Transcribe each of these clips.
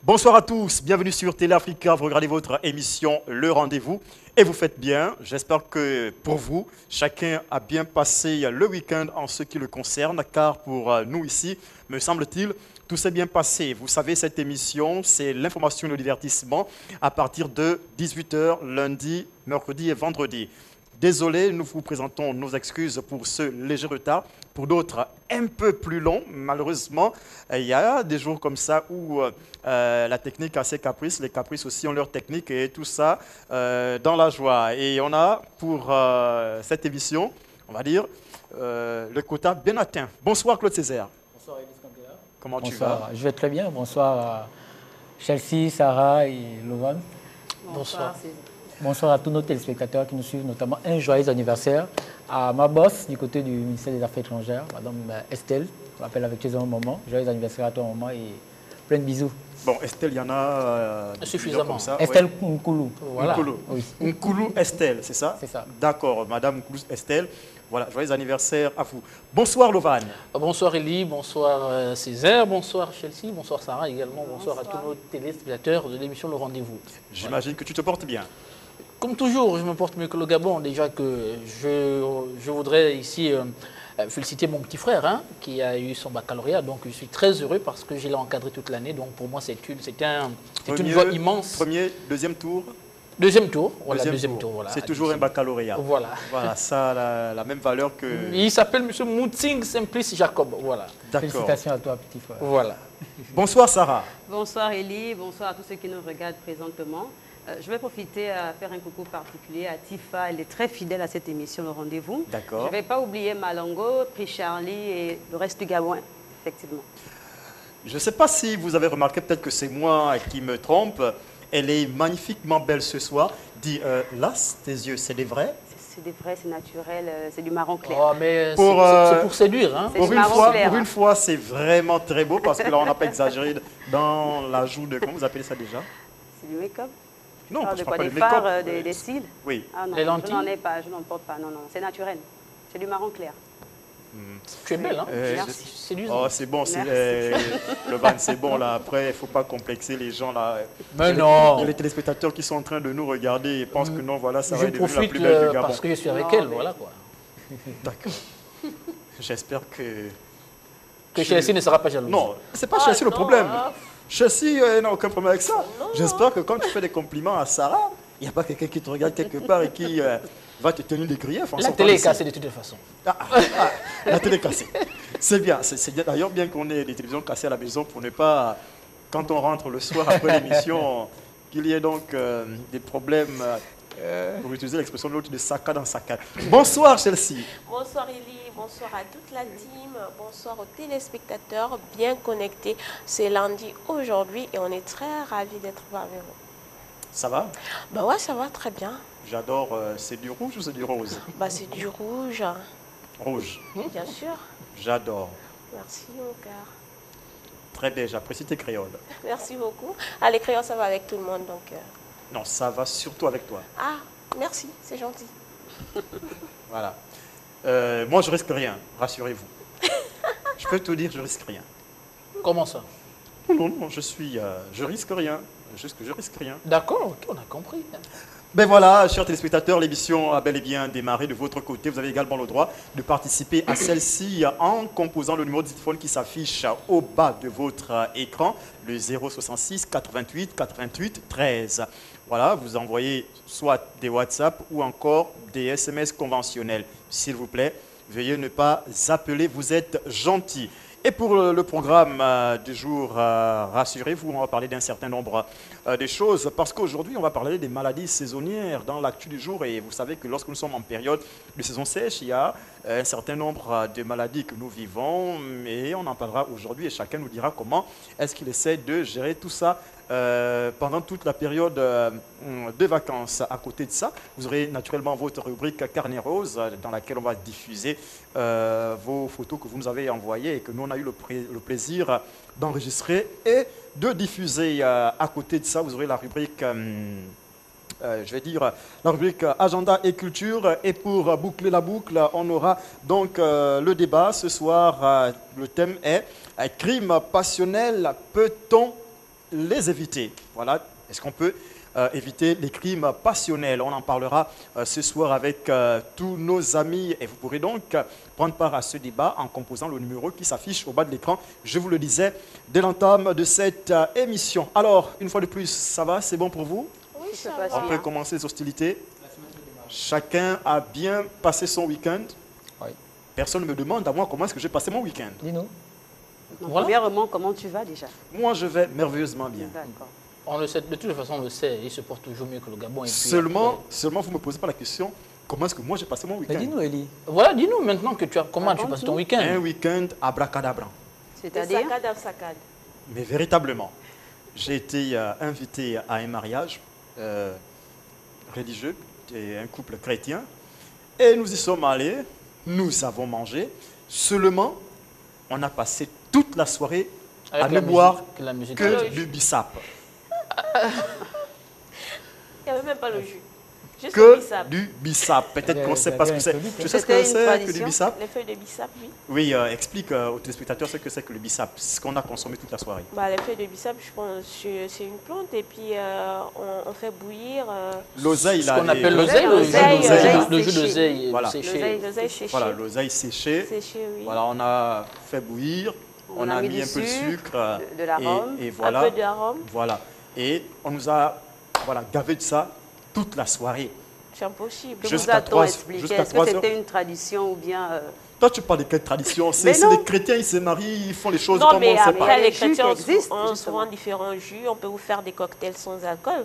Bonsoir à tous, bienvenue sur Télé Africa. Vous regardez votre émission Le Rendez-vous et vous faites bien. J'espère que pour vous, chacun a bien passé le week-end en ce qui le concerne, car pour nous ici, me semble-t-il, tout s'est bien passé. Vous savez, cette émission, c'est l'information et le divertissement à partir de 18h lundi, mercredi et vendredi. Désolé, nous vous présentons nos excuses pour ce léger retard. Pour d'autres, un peu plus long. Malheureusement, il y a des jours comme ça où la technique a ses caprices, les caprices aussi ont leur technique et tout ça dans la joie. Et on a pour cette émission, on va dire, le quota bien atteint. Bonsoir Claude Césaire. Bonsoir Élise Candela. Comment tu Bonsoir. vas? Je vais très bien. Bonsoir à Chelsea, Sarah et Lovan. Bonsoir. Bonsoir à tous nos téléspectateurs qui nous suivent, notamment un joyeux anniversaire à ma boss du côté du ministère des Affaires étrangères, Madame Estelle. Je m'appelle avec plaisir un moment. Joyeux anniversaire à toi, maman, et plein de bisous. Bon, Estelle, il y en a suffisamment. Comme ça. Estelle Nkoulou. Voilà. Nkoulou. Oui. Nkoulou Estelle, c'est ça? C'est ça. D'accord, Madame Nkoulou Estelle. Voilà, joyeux anniversaire à vous. Bonsoir Lovan. Bonsoir Elie, bonsoir Césaire, bonsoir Chelsea, bonsoir Sarah également, bonsoir à tous nos téléspectateurs de l'émission Le Rendez-vous. J'imagine que tu te portes bien. Comme toujours, je me porte mieux que le Gabon. Déjà que je voudrais ici féliciter mon petit frère qui a eu son baccalauréat. Donc je suis très heureux parce que je l'ai encadré toute l'année. Donc pour moi, c'est une joie immense. Premier, deuxième tour. Deuxième tour, voilà, deuxième tour. Voilà, c'est toujours un baccalauréat. Voilà. Voilà, ça a la même valeur que... Il s'appelle M. Moutsing Simplice Jacob. Voilà. D'accord. Félicitations à toi, petit frère. Voilà. Bonsoir Sarah. Bonsoir Elie, bonsoir à tous ceux qui nous regardent présentement. Je vais profiter à faire un coucou particulier à Tifa, elle est très fidèle à cette émission Le Rendez-vous. D'accord. Je ne vais pas oublier Malongo, Pri Charlie et le reste du Gabon, effectivement. Je ne sais pas si vous avez remarqué, peut-être que c'est moi qui me trompe, elle est magnifiquement belle ce soir. Dis, là, tes yeux, c'est des vrais? C'est des vrais, c'est naturel, c'est du marron clair. Oh, mais Pour, c'est pour séduire. Hein. C'est du marron clair. Pour une fois, c'est vraiment très beau parce que là, on n'a pas exagéré dans l'ajout de... Comment vous appelez ça déjà? C'est du make-up. Non, Ah, je de parle quoi, pas de des make-up. fards, des cils? Oui. Ah non, Les lentilles? je n'en ai pas, je n'en porte pas, non, non, c'est naturel. C'est du marron clair. Tu es belle, hein? Merci. Séduisant. Oh, c'est bon, c'est Merci. le van, c'est bon là. Après, il ne faut pas complexer les gens là. Mais Il y non. a les téléspectateurs qui sont en train de nous regarder et pensent que non, voilà, ça va Je être devenu la profite plus belle du Gabon. parce que je suis avec Non, elle, mais- voilà quoi. D'accord. J'espère Que Chelsea ne sera pas jalouse. Non, c'est pas Chelsea le problème. Chelsea n'a aucun problème avec ça. J'espère que quand tu fais des compliments à Sarah, il n'y a pas quelqu'un qui te regarde quelque part et qui va te tenir des griefs. La télé est cassée de toute façon. La télé est cassée. C'est bien. C'est d'ailleurs bien qu'on ait des télévisions cassées à la maison pour ne pas, quand on rentre le soir après l'émission, qu'il y ait donc des problèmes, pour utiliser l'expression de l'autre, de saccade en saccade. Bonsoir Chelsea. Bonsoir Elie, bonsoir à toute la team, bonsoir aux téléspectateurs bien connectés. C'est lundi aujourd'hui et on est très ravis d'être parmi vous. Ça va? Bah ouais, ça va très bien. J'adore. C'est du rouge ou c'est du rose? Bah c'est du rouge, Rouge. bien sûr. J'adore. Merci mon cœur. Très bien, j'apprécie tes créoles. Merci beaucoup. Ah, les crayons, ça va avec tout le monde donc. Non, ça va surtout avec toi. Ah, merci, c'est gentil. Voilà. Moi, je risque rien, rassurez-vous. Je peux te dire, je risque rien. Comment ça? Non, non, je risque rien. Juste que je risque rien. D'accord, ok, on a compris. Ben voilà, chers téléspectateurs, l'émission a bel et bien démarré de votre côté. Vous avez également le droit de participer à celle-ci en composant le numéro de téléphone qui s'affiche au bas de votre écran, le 066 88 88 13. Voilà, vous envoyez soit des WhatsApp ou encore des SMS conventionnels. S'il vous plaît, veuillez ne pas appeler, vous êtes gentils. Et pour le programme du jour, rassurez-vous, on va parler d'un certain nombre de choses parce qu'aujourd'hui, on va parler des maladies saisonnières dans l'actu du jour. Et vous savez que lorsque nous sommes en période de saison sèche, il y a un certain nombre de maladies que nous vivons et on en parlera aujourd'hui et chacun nous dira comment est-ce qu'il essaie de gérer tout ça pendant toute la période de vacances. À côté de ça, vous aurez naturellement votre rubrique Carnet Rose dans laquelle on va diffuser vos photos que vous nous avez envoyées et que nous on a eu le plaisir d'enregistrer et de diffuser. À côté de ça, vous aurez la rubrique je vais dire la rubrique Agenda et Culture. Et pour boucler la boucle, on aura donc le débat. Ce soir, le thème est crime passionnel, peut-on les éviter. Voilà, est-ce qu'on peut éviter les crimes passionnels? On en parlera ce soir avec tous nos amis et vous pourrez donc prendre part à ce débat en composant le numéro qui s'affiche au bas de l'écran. Je vous le disais dès l'entame de cette émission. Alors, une fois de plus, ça va? C'est bon pour vous? Oui, Ça ça passe va. On peut commencer les hostilités. Chacun a bien passé son week-end. Oui. Personne ne me demande à moi comment est-ce que j'ai passé mon week-end. Dis-nous. Donc, Voilà. premièrement, comment tu vas déjà? Moi, je vais merveilleusement bien. D'accord. On le sait, de toute façon, on le sait, il se porte toujours mieux que le Gabon. Et puis Seulement, vous ne me posez pas la question, comment est-ce que moi j'ai passé mon Mais week-end? dis-nous, Elie. Voilà, dis-nous maintenant que tu as comment tu Raconte passes tout. ton Un week-end. week-end abracadabra. C'est-à-dire? Saccade en saccade. Mais véritablement, j'ai été invité à un mariage religieux, et un couple chrétien, et nous y sommes allés, nous avons mangé, seulement on a passé toute la soirée à Avec ne boire la musique. que du bissap. Il n'y avait même pas le jus. Juste le Que bissap. du bissap. Peut-être qu'on ne sait C'est pas ce que c'est. insolite, hein. Tu sais ce C'était que une c'est que du tradition. bissap? Les feuilles de bissap, oui. Oui, explique aux téléspectateurs ce que c'est que le bissap, ce qu'on a consommé toute la soirée. Bah, les feuilles de bissap, je pense, c'est une plante et puis on fait bouillir. L'oseille, Ce là. qu'on appelle et- l'oseille, le jus d'oseille Voilà. séché. L'oseille séchée. Voilà, l'oseille séchée. Séchée, oui. Voilà, on a fait bouillir, on a mis du un peu de sucre de l'arôme. et Un voilà. peu d'arôme. Voilà. Et on nous a gavé de ça toute la soirée. C'est impossible. Que vous Jusqu'à a-t-on 3 expliqué? jusqu'à Est-ce que 3 heures. c'était une tradition ou bien... Toi, tu parles de quelle tradition? Mais C'est non. les chrétiens, ils se marient, ils font les choses Non, comme on mais ne sait pas. après, Les les jus chrétiens qui existent, ont justement. souvent différents jus. On peut vous faire des cocktails sans alcool.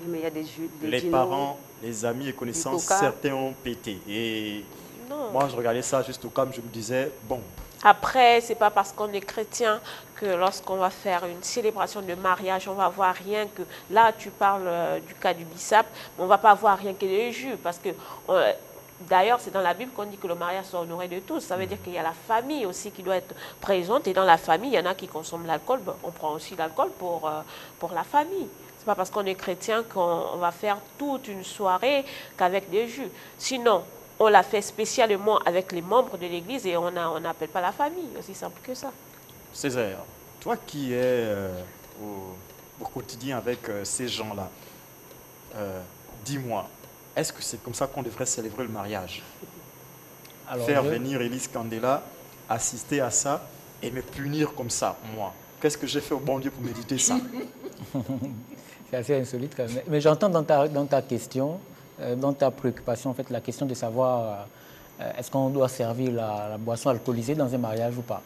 Mais il y a des jus, des Les gin parents, les amis et connaissances, coca. certains ont pété. Et Non. moi, je regardais ça juste au calme, je me disais, bon, Après, c'est pas parce qu'on est chrétien que lorsqu'on va faire une célébration de mariage, on va voir rien que... Là, tu parles du cas du bissap, mais on va pas voir rien que les jus. Parce que, d'ailleurs, c'est dans la Bible qu'on dit que le mariage soit honoré de tous. Ça veut dire qu'il y a la famille aussi qui doit être présente. Et dans la famille, il y en a qui consomment l'alcool. Ben, on prend aussi l'alcool pour la famille. C'est pas parce qu'on est chrétien qu'on va faire toute une soirée qu'avec des jus. Sinon, on l'a fait spécialement avec les membres de l'église et on n'appelle pas la famille. Aussi simple que ça. Césaire, toi qui es au quotidien avec ces gens-là, dis-moi, est-ce que c'est comme ça qu'on devrait célébrer le mariage? Alors, Faire je- venir Elise Candela, assister à ça et me punir comme ça, moi? Qu'est-ce que j'ai fait au bon Dieu pour méditer ça? C'est assez insolite quand même. Mais j'entends dans ta question, dans ta préoccupation, en fait, la question de savoir est-ce qu'on doit servir la boisson alcoolisée dans un mariage ou pas.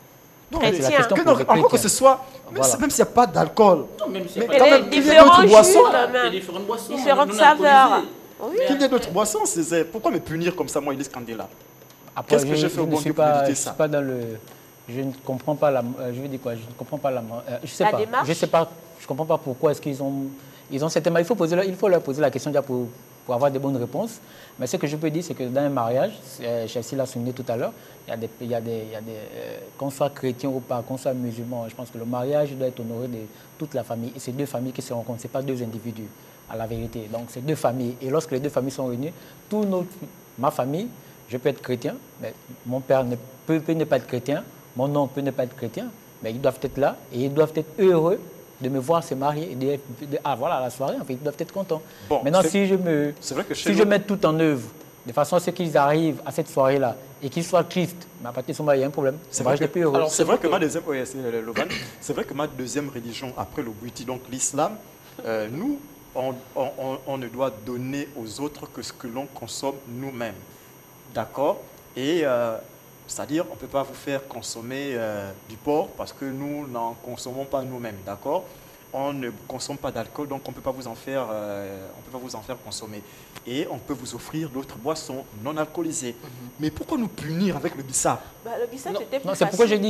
Non, Chrétien. C'est la question que pour non, les encore que chrétiens. ce soit, même Voilà. même s'il n'y a pas d'alcool, Non, même s'il y mais a pas quand Et même, les qu'il y ait différents d'autres jus, boissons, quand même. différentes boissons. Différentes non saveurs. alcoolisées. Oui. qu'il y ait d'autres boissons, Césaire. Pourquoi me punir comme ça, moi, Elise Candela? Après, Qu'est-ce que j'ai fait au ne bon suis Dieu pour pas, méditer je ça? suis pas dans le... Je ne comprends pas la... je veux dire quoi? Je ne comprends pas la... je sais La pas. démarche? Je sais pas. Je comprends pas pourquoi est-ce qu'ils ont... Ils ont certainement... Il faut leur poser la question déjà pour avoir des bonnes réponses. Mais ce que je peux dire, c'est que dans un mariage, Chelsea l'a souligné tout à l'heure, qu'on soit chrétien ou pas, qu'on soit musulman, je pense que le mariage doit être honoré de toute la famille. Et c'est deux familles qui se rencontrent, ce n'est pas deux individus, à la vérité. Donc c'est deux familles. Et lorsque les deux familles sont réunies, ma famille, je peux être chrétien, mais mon père peut ne pas être chrétien, mon oncle peut ne pas être chrétien, mais ils doivent être là et ils doivent être heureux de me voir se marier. Voilà, la soirée, en fait, ils doivent être contents. Bon, maintenant, c'est vrai que chez si nous- je mets tout en œuvre, de façon à ce qu'ils arrivent à cette soirée-là et qu'ils soient tristes, mais à partir de ce moment, il y a un problème. C'est Le mariage vrai n'est que, plus heureux. alors, c'est vrai que ma deuxième, oui, c'est Logan. C'est vrai que ma deuxième religion après le Bouiti, donc l'islam, nous, on ne doit donner aux autres que ce que l'on consomme nous-mêmes. D'accord? Et c'est-à-dire, on ne peut pas vous faire consommer du porc parce que nous n'en consommons pas nous-mêmes. D'accord? On ne consomme pas d'alcool, donc on ne peut pas vous en faire, consommer. Et on peut vous offrir d'autres boissons non alcoolisées. Mais pourquoi nous punir avec le bissap? Bah, le bissap, c'était plus Non, c'est pourquoi facile.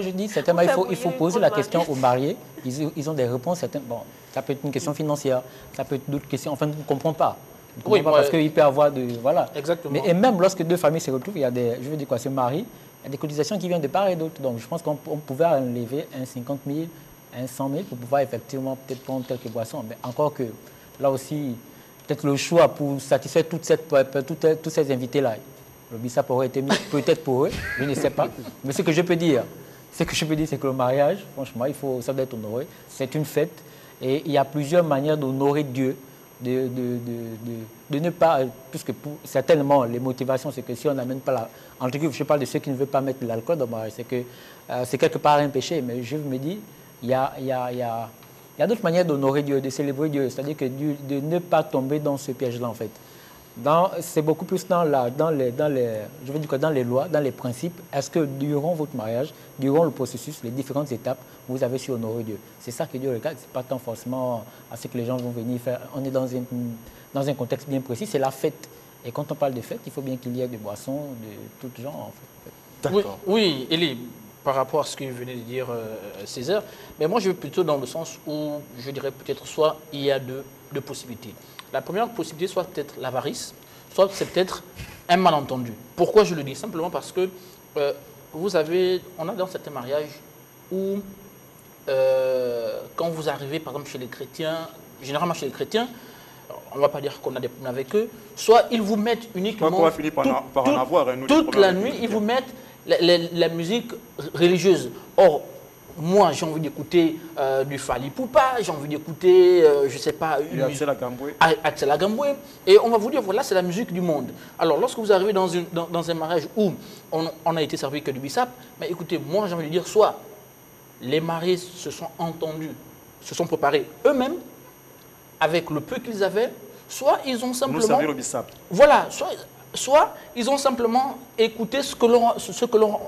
je dis, certainement, il faut bouillir poser une la bonne question marmite. aux mariés. Ils ont des réponses. Bon, ça peut être une question financière, ça peut être d'autres questions. Enfin, on ne comprend pas. On ne comprend Oui, pas moi, parce qu'il peut y avoir de... Voilà. Exactement. Mais, et même lorsque deux familles se retrouvent, il y a des... Je veux dire quoi, se marient, il y a des cotisations qui viennent de part et d'autre. Donc, je pense qu'on pouvait enlever un 50 000, un 100 000 pour pouvoir effectivement peut-être prendre quelques boissons. Mais encore que, là aussi, peut-être le choix pour satisfaire tous ces invités-là, le bissap aurait été mieux peut-être pour eux, je ne sais pas. Mais ce que je peux dire, c'est que le mariage, franchement, ça doit être honoré. C'est une fête. Et il y a plusieurs manières d'honorer Dieu, de ne pas, puisque certainement les motivations, c'est que si on n'amène pas la... En tout cas, je parle de ceux qui ne veulent pas mettre l'alcool dans le mariage, c'est que c'est quelque part un péché, mais je me dis, il y a d'autres manières d'honorer Dieu, de célébrer Dieu, c'est-à-dire que de ne pas tomber dans ce piège-là, en fait. C'est beaucoup plus dans les lois, dans les principes. Est-ce que durant votre mariage, durant le processus, les différentes étapes, vous avez su honorer Dieu? C'est ça que Dieu regarde. Ce n'est pas tant forcément à ce que les gens vont venir faire. On est dans un contexte bien précis, c'est la fête. Et quand on parle de fête, il faut bien qu'il y ait des boissons de tout genre, en fait. D'accord. Oui, Élie, par rapport à ce que venait de dire César, mais moi je vais plutôt dans le sens où je dirais peut-être soit il y a deux possibilités. La première possibilité, soit peut-être l'avarice, soit c'est peut-être un malentendu. Pourquoi je le dis? Simplement parce que on a dans certains mariages où, quand vous arrivez, par exemple, chez les chrétiens, généralement chez les chrétiens, on ne va pas dire qu'on a des problèmes avec eux, soit ils vous mettent uniquement toute la nuit, ils vous mettent la musique religieuse. Or, moi, j'ai envie d'écouter du Fali Poupa, j'ai envie d'écouter, je ne sais pas, Axel Agamboué. Et on va vous dire, voilà, c'est la musique du monde. Alors, lorsque vous arrivez dans un mariage où on a été servi que du bissap, mais écoutez, moi, j'ai envie de dire, soit les mariés se sont entendus, se sont préparés eux-mêmes, avec le peu qu'ils avaient, soit ils ont simplement... Nous servir au bissap. Voilà, soit ils ont simplement écouté ce que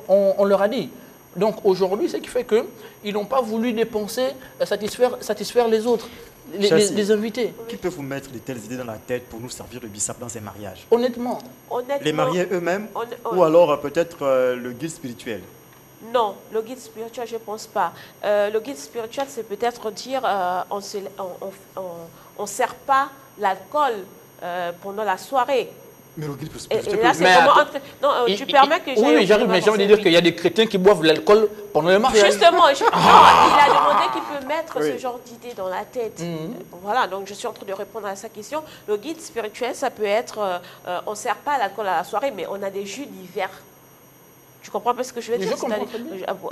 on leur a dit. Donc aujourd'hui, ce qui fait qu'ils n'ont pas voulu dépenser, satisfaire les autres, les invités. Qui peut vous mettre de telles idées dans la tête pour nous servir le bissap dans un mariage? Honnêtement. Les mariés eux-mêmes ou alors peut-être le guide spirituel? Non, le guide spirituel, je ne pense pas. Le guide spirituel, c'est peut-être dire on ne sert pas l'alcool pendant la soirée. Mais le guide spirituel... tu permets que oui, j'arrive, mais j'ai envie de dire qu'il y a des chrétiens qui boivent l'alcool pendant le mariage. Justement, il a demandé qu'il peut mettre ce genre d'idée dans la tête. Voilà, donc je suis en train de répondre à sa question. Le guide spirituel, ça peut être, on ne sert pas l'alcool à la soirée, mais on a des jus d'hiver. Tu comprends pas ce que je veux dire?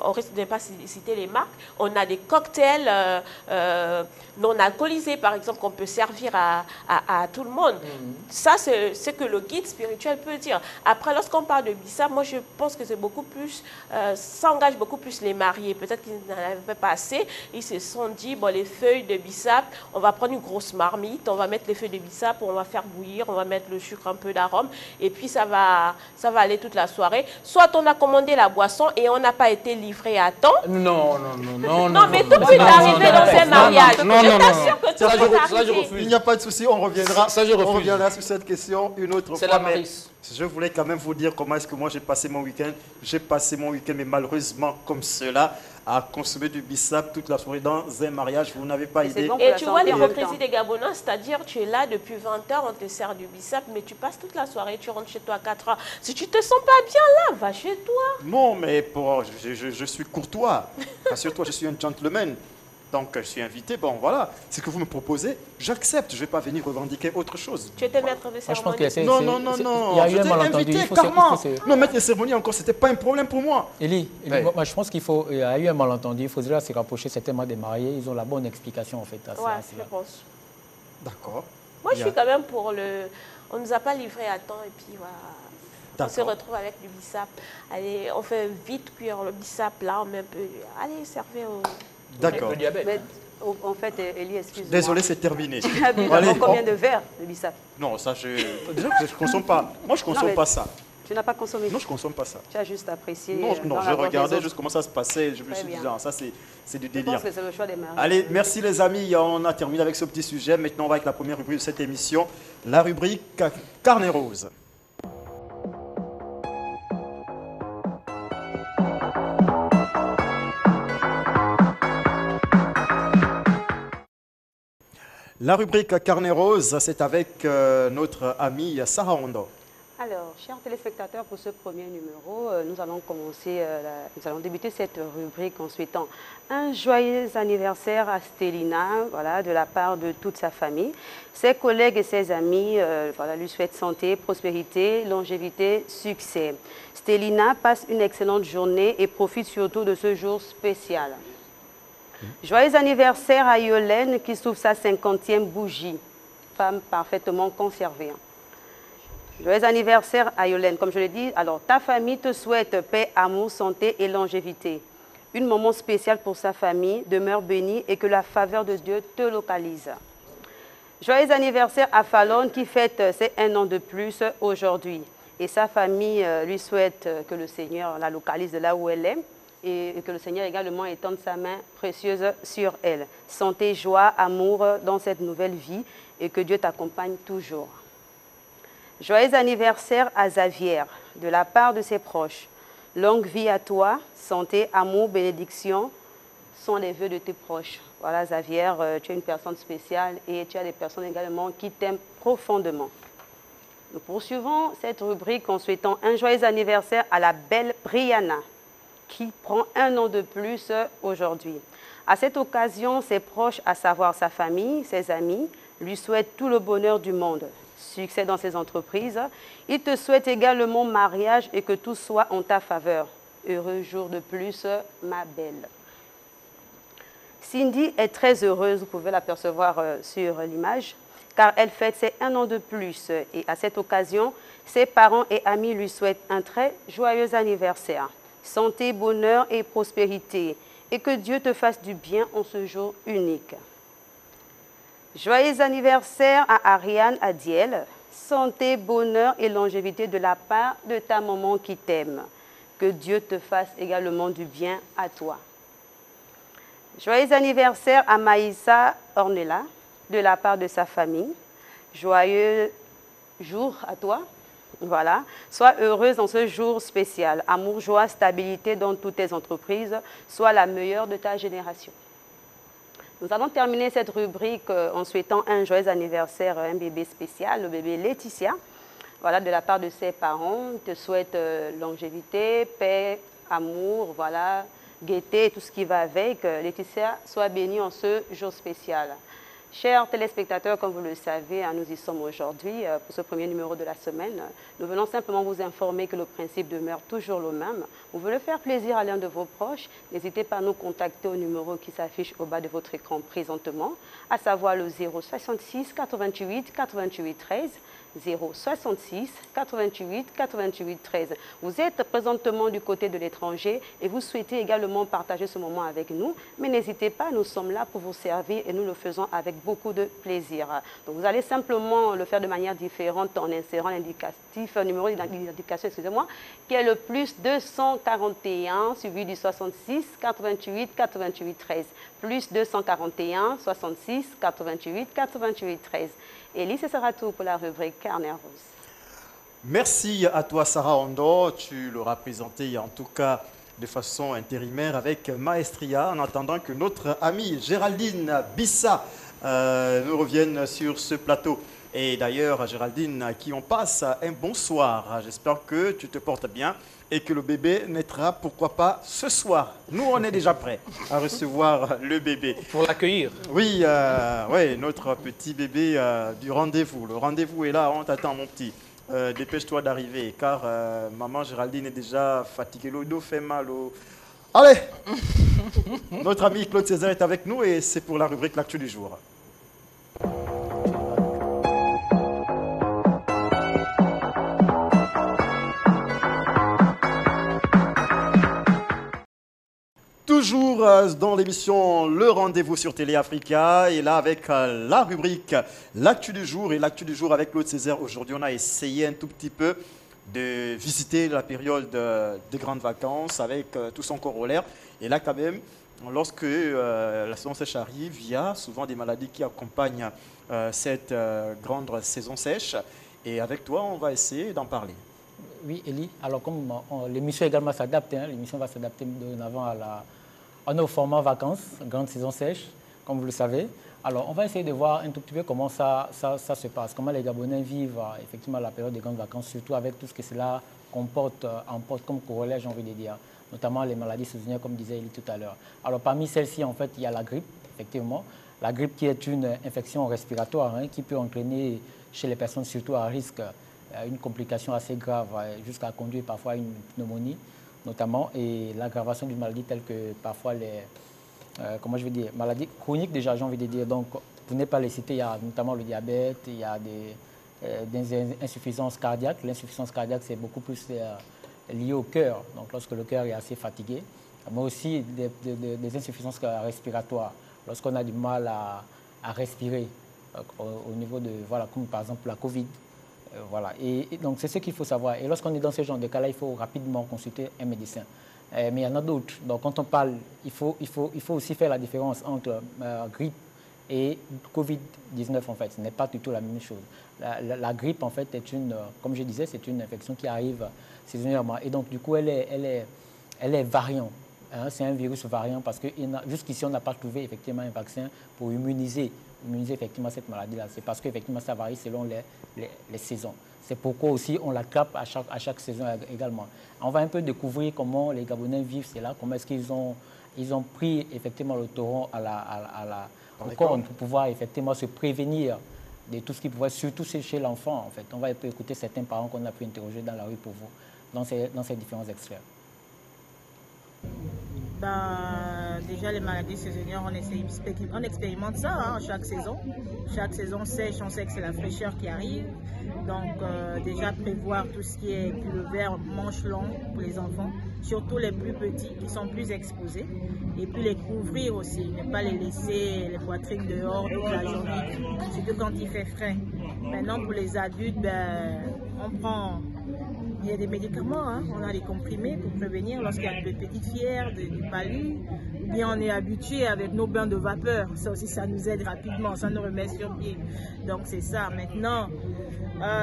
On risque de ne pas citer les marques. On a des cocktails non alcoolisés, par exemple, qu'on peut servir à tout le monde. Ça, c'est ce que le guide spirituel peut dire. Après, lorsqu'on parle de bissap, moi, je pense que c'est beaucoup plus... ça engage beaucoup plus les mariés. Peut-être qu'ils n'en avaient pas assez. Ils se sont dit, bon, les feuilles de bissap, on va prendre une grosse marmite, on va mettre les feuilles de bissap, on va faire bouillir, on va mettre le sucre, un peu d'arôme, et puis ça va aller toute la soirée. Soit on a commandé la boisson et on n'a pas été livré à temps. Non, mais tout peut arriver dans un mariage. Non. Ça, je refuse. Il n'y a pas de souci, on reviendra. Ça, je refuse. On reviendra sur cette question une autre fois. C'est la marice. Je voulais quand même vous dire comment est-ce que moi j'ai passé mon week-end. J'ai passé mon week-end, mais malheureusement comme cela, à consommer du bissap toute la soirée dans un mariage. Vous n'avez pas idée. Et tu vois l'hypocrisie des Gabonais, c'est-à-dire tu es là depuis 20 h, on te sert du bissap, mais tu passes toute la soirée, tu rentres chez toi à 4 h. Si tu te sens pas bien là, va chez toi. Non, mais je suis courtois. Rassure-toi, je suis un gentleman. Donc, je suis invité, bon voilà, c'est ce que vous me proposez, j'accepte, je ne vais pas venir revendiquer autre chose. Tu étais maître de cérémonie. Non, il y a eu un malentendu. Non, maître de cérémonie encore, ce n'était pas un problème pour moi. Élie, moi je pense qu'il y a eu un malentendu, il faudrait se rapprocher certainement des mariés, ils ont la bonne explication en fait. Oui, je pense. D'accord. Moi, je suis quand même pour le... On ne nous a pas livré à temps et puis voilà. On se retrouve avec du bissap. Allez, on fait vite cuire le bissap là, on met un peu... Allez, servez au... D'accord. En fait, Élie, excuse-moi. Désolé, c'est terminé. Combien de verres de bissap? Non, ça, je ne consomme pas. Moi, je ne consomme pas ça. Tu n'as pas consommé? Non, je ne consomme pas ça. Tu as juste apprécié. Non, je regardais juste comment ça se passait. Je me suis dit, ça, c'est du délire. Je pense que c'est le choix des mariés. Allez, merci les amis. On a terminé avec ce petit sujet. Maintenant, on va avec la première rubrique de cette émission, la rubrique Carnet Rose. La rubrique Carnet Rose, c'est avec notre amie Sarah Hondo. Alors, chers téléspectateurs, pour ce premier numéro, nous allons débuter cette rubrique en souhaitant un joyeux anniversaire à Stélina, voilà, de la part de toute sa famille. Ses collègues et ses amis lui souhaitent santé, prospérité, longévité, succès. Stélina passe une excellente journée et profite surtout de ce jour spécial. Joyeux anniversaire à Yolène qui souffre sa 50e bougie. Femme parfaitement conservée. Joyeux anniversaire à Yolène. Comme je l'ai dit, alors ta famille te souhaite paix, amour, santé et longévité. Un moment spécial pour sa famille, demeure bénie et que la faveur de Dieu te localise. Joyeux anniversaire à Fallon qui fête ses 1 an de plus aujourd'hui. Et sa famille lui souhaite que le Seigneur la localise de là où elle est et que le Seigneur également étende sa main précieuse sur elle. Santé, joie, amour dans cette nouvelle vie et que Dieu t'accompagne toujours. Joyeux anniversaire à Xavier de la part de ses proches. Longue vie à toi, santé, amour, bénédiction sont les vœux de tes proches. Voilà Xavier, tu es une personne spéciale et tu as des personnes également qui t'aiment profondément. Nous poursuivons cette rubrique en souhaitant un joyeux anniversaire à la belle Brianna qui prend 1 an de plus aujourd'hui. À cette occasion, ses proches, à savoir sa famille, ses amis, lui souhaitent tout le bonheur du monde. Succès dans ses entreprises. Il te souhaite également mariage et que tout soit en ta faveur. Heureux jour de plus, ma belle. Cindy est très heureuse, vous pouvez l'apercevoir sur l'image, car elle fête ses 1 an de plus. Et à cette occasion, ses parents et amis lui souhaitent un très joyeux anniversaire. Santé, bonheur et prospérité. Et que Dieu te fasse du bien en ce jour unique. Joyeux anniversaire à Ariane Adiel. Santé, bonheur et longévité de la part de ta maman qui t'aime. Que Dieu te fasse également du bien à toi. Joyeux anniversaire à Maïssa Ornella de la part de sa famille. Joyeux jour à toi. Voilà. Sois heureuse dans ce jour spécial. Amour, joie, stabilité dans toutes tes entreprises. Sois la meilleure de ta génération. Nous allons terminer cette rubrique en souhaitant un joyeux anniversaire à un bébé spécial, le bébé Laetitia. Voilà, de la part de ses parents. Ils te souhaitent longévité, paix, amour, voilà, gaieté et tout ce qui va avec. Laetitia, sois bénie en ce jour spécial. Chers téléspectateurs, comme vous le savez, nous y sommes aujourd'hui pour ce premier numéro de la semaine. Nous venons simplement vous informer que le principe demeure toujours le même. Vous voulez faire plaisir à l'un de vos proches, n'hésitez pas à nous contacter au numéro qui s'affiche au bas de votre écran présentement, à savoir le 066 88 88 13. 066 88 88 13. Vous êtes présentement du côté de l'étranger et vous souhaitez également partager ce moment avec nous, mais n'hésitez pas, nous sommes là pour vous servir et nous le faisons avec beaucoup de plaisir. Donc vous allez simplement le faire de manière différente en insérant l'indicatif, numéro d'indication, excusez-moi, qui est le plus 241 suivi du 66 88 88 13. Plus 241 66 88 88 13. Elie, ce sera tout pour la rubrique Carnet Rose. Merci à toi, Sarah Ondo. Tu l'auras présenté en tout cas de façon intérimaire avec maestria en attendant que notre amie Géraldine Bissa nous revienne sur ce plateau. Et d'ailleurs, Géraldine, à qui on passe un bonsoir. J'espère que tu te portes bien et que le bébé naîtra, pourquoi pas, ce soir. Nous, on est déjà prêts à recevoir le bébé. Pour l'accueillir. Oui, ouais, notre petit bébé du rendez-vous. Le rendez-vous est là, on t'attend, mon petit. Dépêche-toi d'arriver, car maman Géraldine est déjà fatiguée. Le dos fait mal. Allez. Notre ami Claude César est avec nous et c'est pour la rubrique L'actu du jour. Toujours dans l'émission Le Rendez-vous sur Télé Africa et là avec la rubrique L'actu du jour et l'actu du jour avec Claude César. Aujourd'hui, on a essayé un tout petit peu de visiter la période des grandes vacances avec tout son corollaire. Et là, quand même, lorsque la saison sèche arrive, il y a souvent des maladies qui accompagnent cette grande saison sèche. Et avec toi, on va essayer d'en parler. Oui, Elie. Alors, comme l'émission également s'adapte, l'émission va s'adapter dorénavant à nos formats vacances, grande saison sèche, comme vous le savez. Alors, on va essayer de voir un tout petit peu comment ça se passe, comment les Gabonais vivent effectivement la période des grandes vacances, surtout avec tout ce que cela emporte comme corollaire, j'ai envie de dire, notamment les maladies saisonnières, comme disait Elie tout à l'heure. Alors, parmi celles-ci, en fait, il y a la grippe, effectivement. La grippe qui est une infection respiratoire qui peut entraîner chez les personnes surtout à risque une complication assez grave jusqu'à conduire parfois à une pneumonie notamment et l'aggravation d'une maladie telle que parfois comment je vais dire, maladies chroniques déjà, j'ai envie de dire. Donc, pour ne pas les citer, il y a notamment le diabète, il y a des insuffisances cardiaques. L'insuffisance cardiaque, c'est beaucoup plus lié au cœur. Donc, lorsque le cœur est assez fatigué, mais aussi des insuffisances respiratoires. Lorsqu'on a du mal à respirer, au niveau de, voilà, comme par exemple la Covid. Voilà. Et donc, c'est ce qu'il faut savoir. Et lorsqu'on est dans ce genre de cas-là, il faut rapidement consulter un médecin. Mais il y en a d'autres. Donc, quand on parle, il faut aussi faire la différence entre grippe et Covid-19, en fait. Ce n'est pas du tout la même chose. La grippe, en fait, est comme je disais, c'est une infection qui arrive saisonnièrement. Et donc, du coup, elle est variante. Hein, c'est un virus variant parce que jusqu'ici, on n'a pas trouvé effectivement un vaccin pour immuniser effectivement cette maladie-là. C'est parce qu'effectivement, ça varie selon les saisons. C'est pourquoi aussi on l'attrape à chaque saison également. On va un peu découvrir comment les Gabonais vivent cela, comment est-ce qu'ils ont pris effectivement le taureau au corps pour pouvoir effectivement se prévenir de tout ce qui pouvait, surtout chez l'enfant en fait. On va un peu écouter certains parents qu'on a pu interroger dans la rue pour vous, dans ces différents extraits. Ben, déjà, les maladies saisonnières, on expérimente ça hein, chaque saison. Chaque saison sèche, on sait que c'est la fraîcheur qui arrive. Donc, déjà prévoir tout ce qui est pull vert, manches longues pour les enfants, surtout les plus petits qui sont plus exposés. Et puis les couvrir aussi, ne pas les laisser les poitrines dehors toute la journée, surtout quand il fait frais. Maintenant, pour les adultes, ben, il y a des médicaments, hein. On a des comprimés pour prévenir lorsqu'il y a de petites fièvres, du palu, ou bien on est habitué avec nos bains de vapeur. Ça aussi, ça nous aide rapidement, ça nous remet sur pied. Donc c'est ça. Maintenant,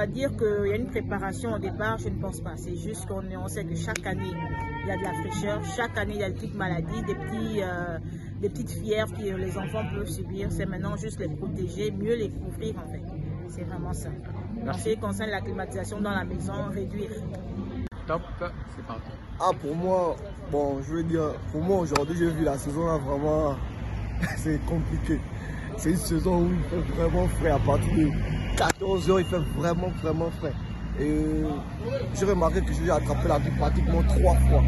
dire qu'il y a une préparation au départ, je ne pense pas. C'est juste qu'on sait que chaque année, il y a de la fraîcheur. Chaque année, il y a des petites maladies, des petites fièvres que les enfants peuvent subir. C'est maintenant juste les protéger, mieux les couvrir en fait. C'est vraiment ça. En ce qui concerne la climatisation dans la maison, réduire. Top, c'est parti. Ah, pour moi, bon, je veux dire, pour moi aujourd'hui, j'ai vu la saison là vraiment, c'est compliqué. C'est une saison où il fait vraiment frais. À partir de 14 h, il fait vraiment frais. Et j'ai remarqué que j'ai attrapé la grippe pratiquement 3 fois.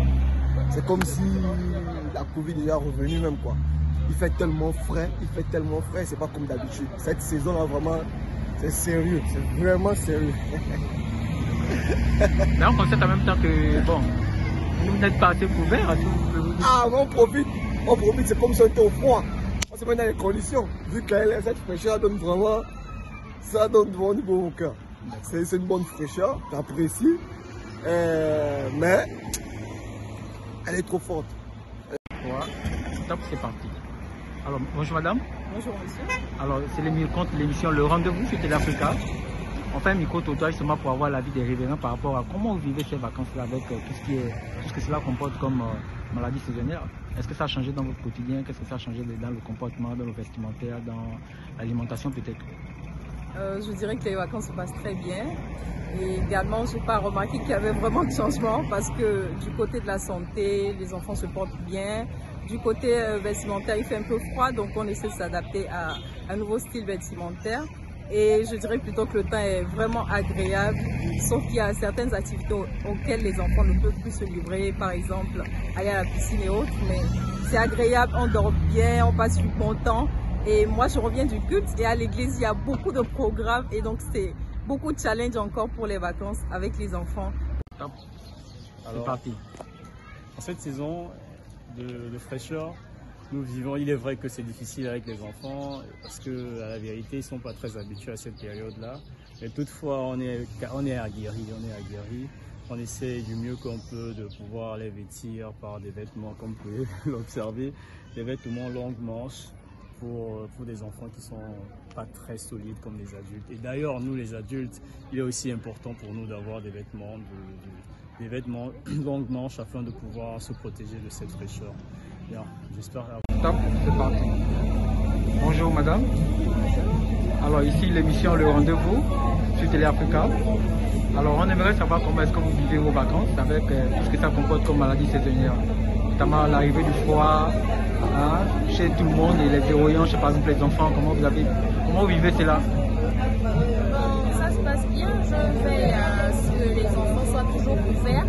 C'est comme si la Covid est déjà revenue même quoi. Il fait tellement frais, c'est pas comme d'habitude. Cette saison là vraiment, c'est sérieux, c'est vraiment sérieux. Là, on constate en même temps que, bon, vous n'êtes pas assez couvert. Ah, mais on profite, c'est comme si on était au froid. On se met dans les conditions. Vu que cette fraîcheur donne vraiment, ça donne vraiment du bon au cœur. C'est une bonne fraîcheur, j'apprécie, mais elle est trop forte. Voilà, top, c'est parti. Alors, bonjour madame. Bonjour monsieur. Alors, c'est l'émission Le Rendez-vous sur Télé Africa. On fait un micro-trottoir justement pour avoir l'avis des riverains par rapport à comment vous vivez ces vacances-là avec tout ce que cela comporte comme maladie saisonnière. Est-ce que ça a changé dans votre quotidien? Qu'est-ce que ça a changé dans le comportement, dans le vestimentaire, dans l'alimentation peut-être? Je dirais que les vacances se passent très bien. Et également, je n'ai pas remarqué qu'il y avait vraiment de changement parce que du côté de la santé, les enfants se portent bien. Du côté vestimentaire, il fait un peu froid, donc on essaie de s'adapter à un nouveau style vestimentaire. Et je dirais plutôt que le temps est vraiment agréable, sauf qu'il y a certaines activités auxquelles les enfants ne peuvent plus se livrer, par exemple aller à la piscine et autres, mais c'est agréable, on dort bien, on passe du bon temps. Et moi je reviens du culte et à l'église il y a beaucoup de programmes et donc c'est beaucoup de challenges encore pour les vacances avec les enfants. C'est parti. En cette saison de fraîcheur, nous vivons, il est vrai que c'est difficile avec les enfants parce que à la vérité ils ne sont pas très habitués à cette période-là. Mais toutefois on est aguerris. On essaie du mieux qu'on peut de pouvoir les vêtir par des vêtements, comme vous pouvez l'observer, des vêtements longues manches pour des enfants qui ne sont pas très solides comme les adultes. Et d'ailleurs, nous les adultes, il est aussi important pour nous d'avoir des vêtements longues manches afin de pouvoir se protéger de cette fraîcheur. Bien, j'espère. Top, c'est parti. Bonjour madame. Alors ici l'émission Le Rendez-vous sur Télé Africa. Alors on aimerait savoir comment est-ce que vous vivez vos vacances avec tout ce que ça comporte comme maladie saisonnière. Notamment l'arrivée du froid chez tout le monde et les déroyants, chez par exemple les enfants, comment vous vivez cela? Bon, ça se passe bien, je veille à ce que les enfants soient toujours couverts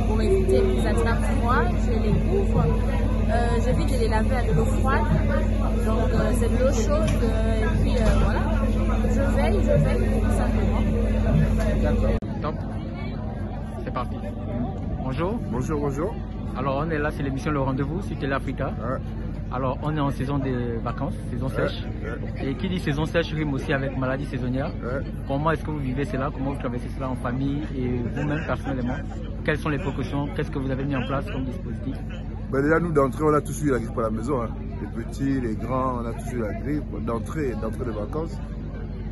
pour éviter qu'ils attrapent froid, je les couvre. J'évite de les laver à de l'eau froide. Donc c'est de l'eau chaude et puis voilà. Je veille tout simplement. D'accord. Donc, c'est parti. Bonjour. Bonjour, bonjour. Alors on est là, c'est l'émission Le Rendez-vous sur Télé Africa. Ouais. Alors on est en saison de vacances, saison sèche. Ouais. Et qui dit saison sèche rime aussi avec maladie saisonnière. Ouais. Comment est-ce que vous vivez cela? Comment vous traversez cela en famille et vous-même personnellement? Quelles sont les précautions? Qu'est-ce que vous avez mis en place comme dispositif? Ben déjà nous d'entrée on a tous eu la grippe à la maison. Hein. Les petits, les grands, on a tous eu la grippe d'entrée de vacances.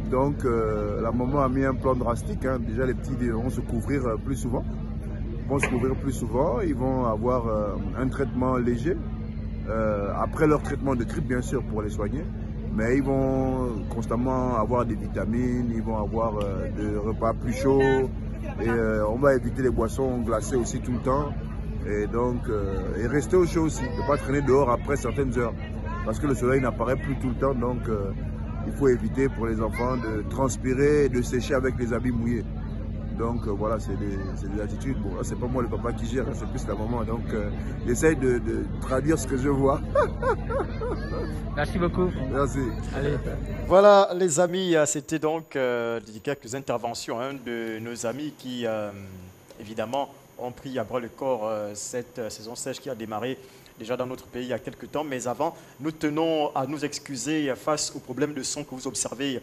Donc la maman a mis un plan drastique. Hein. Déjà les petits vont se couvrir plus souvent. Ils vont avoir un traitement léger. Après leur traitement de grippe bien sûr pour les soigner. Mais ils vont constamment avoir des vitamines, ils vont avoir des repas plus chauds. Et on va éviter les boissons glacées aussi tout le temps. Et donc, et rester au chaud aussi, ne pas traîner dehors après certaines heures. Parce que le soleil n'apparaît plus tout le temps, donc il faut éviter pour les enfants de transpirer et de sécher avec les habits mouillés. Donc voilà, c'est des attitudes. Bon, c'est pas moi le papa qui gère, c'est plus la maman. Donc j'essaye de traduire ce que je vois. Merci beaucoup. Merci. Allez. Voilà les amis, c'était donc quelques interventions de nos amis qui évidemment ont pris à bras le corps cette saison sèche qui a démarré déjà dans notre pays il y a quelques temps. Mais avant, nous tenons à nous excuser face au problème de son que vous observez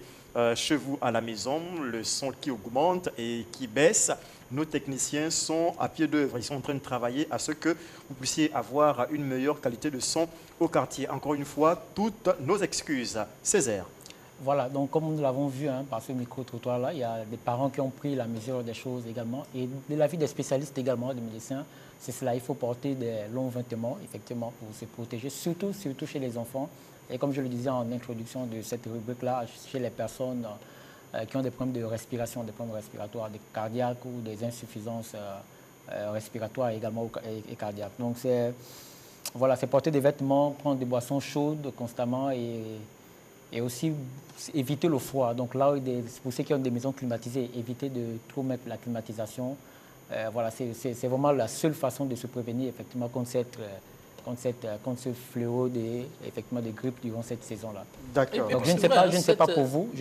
chez vous à la maison, le son qui augmente et qui baisse. Nos techniciens sont à pied d'œuvre, ils sont en train de travailler à ce que vous puissiez avoir une meilleure qualité de son au quartier. Encore une fois, toutes nos excuses. Césaire. Voilà, donc comme nous l'avons vu par ce micro-trottoir-là, il y a des parents qui ont pris la mesure des choses également. Et de l'avis des spécialistes également, des médecins, c'est cela, il faut porter des longs vêtements, effectivement, pour se protéger, surtout chez les enfants. Et comme je le disais en introduction de cette rubrique-là, chez les personnes qui ont des problèmes de respiration, des problèmes respiratoires, des cardiaques ou des insuffisances respiratoires également et cardiaques. Donc c'est porter des vêtements, prendre des boissons chaudes constamment et aussi éviter le froid. Donc là, pour ceux qui ont des maisons climatisées, éviter de trop mettre la climatisation. Voilà, c'est vraiment la seule façon de se prévenir effectivement contre ce fléau des grippes durant cette saison-là. D'accord. Donc je ne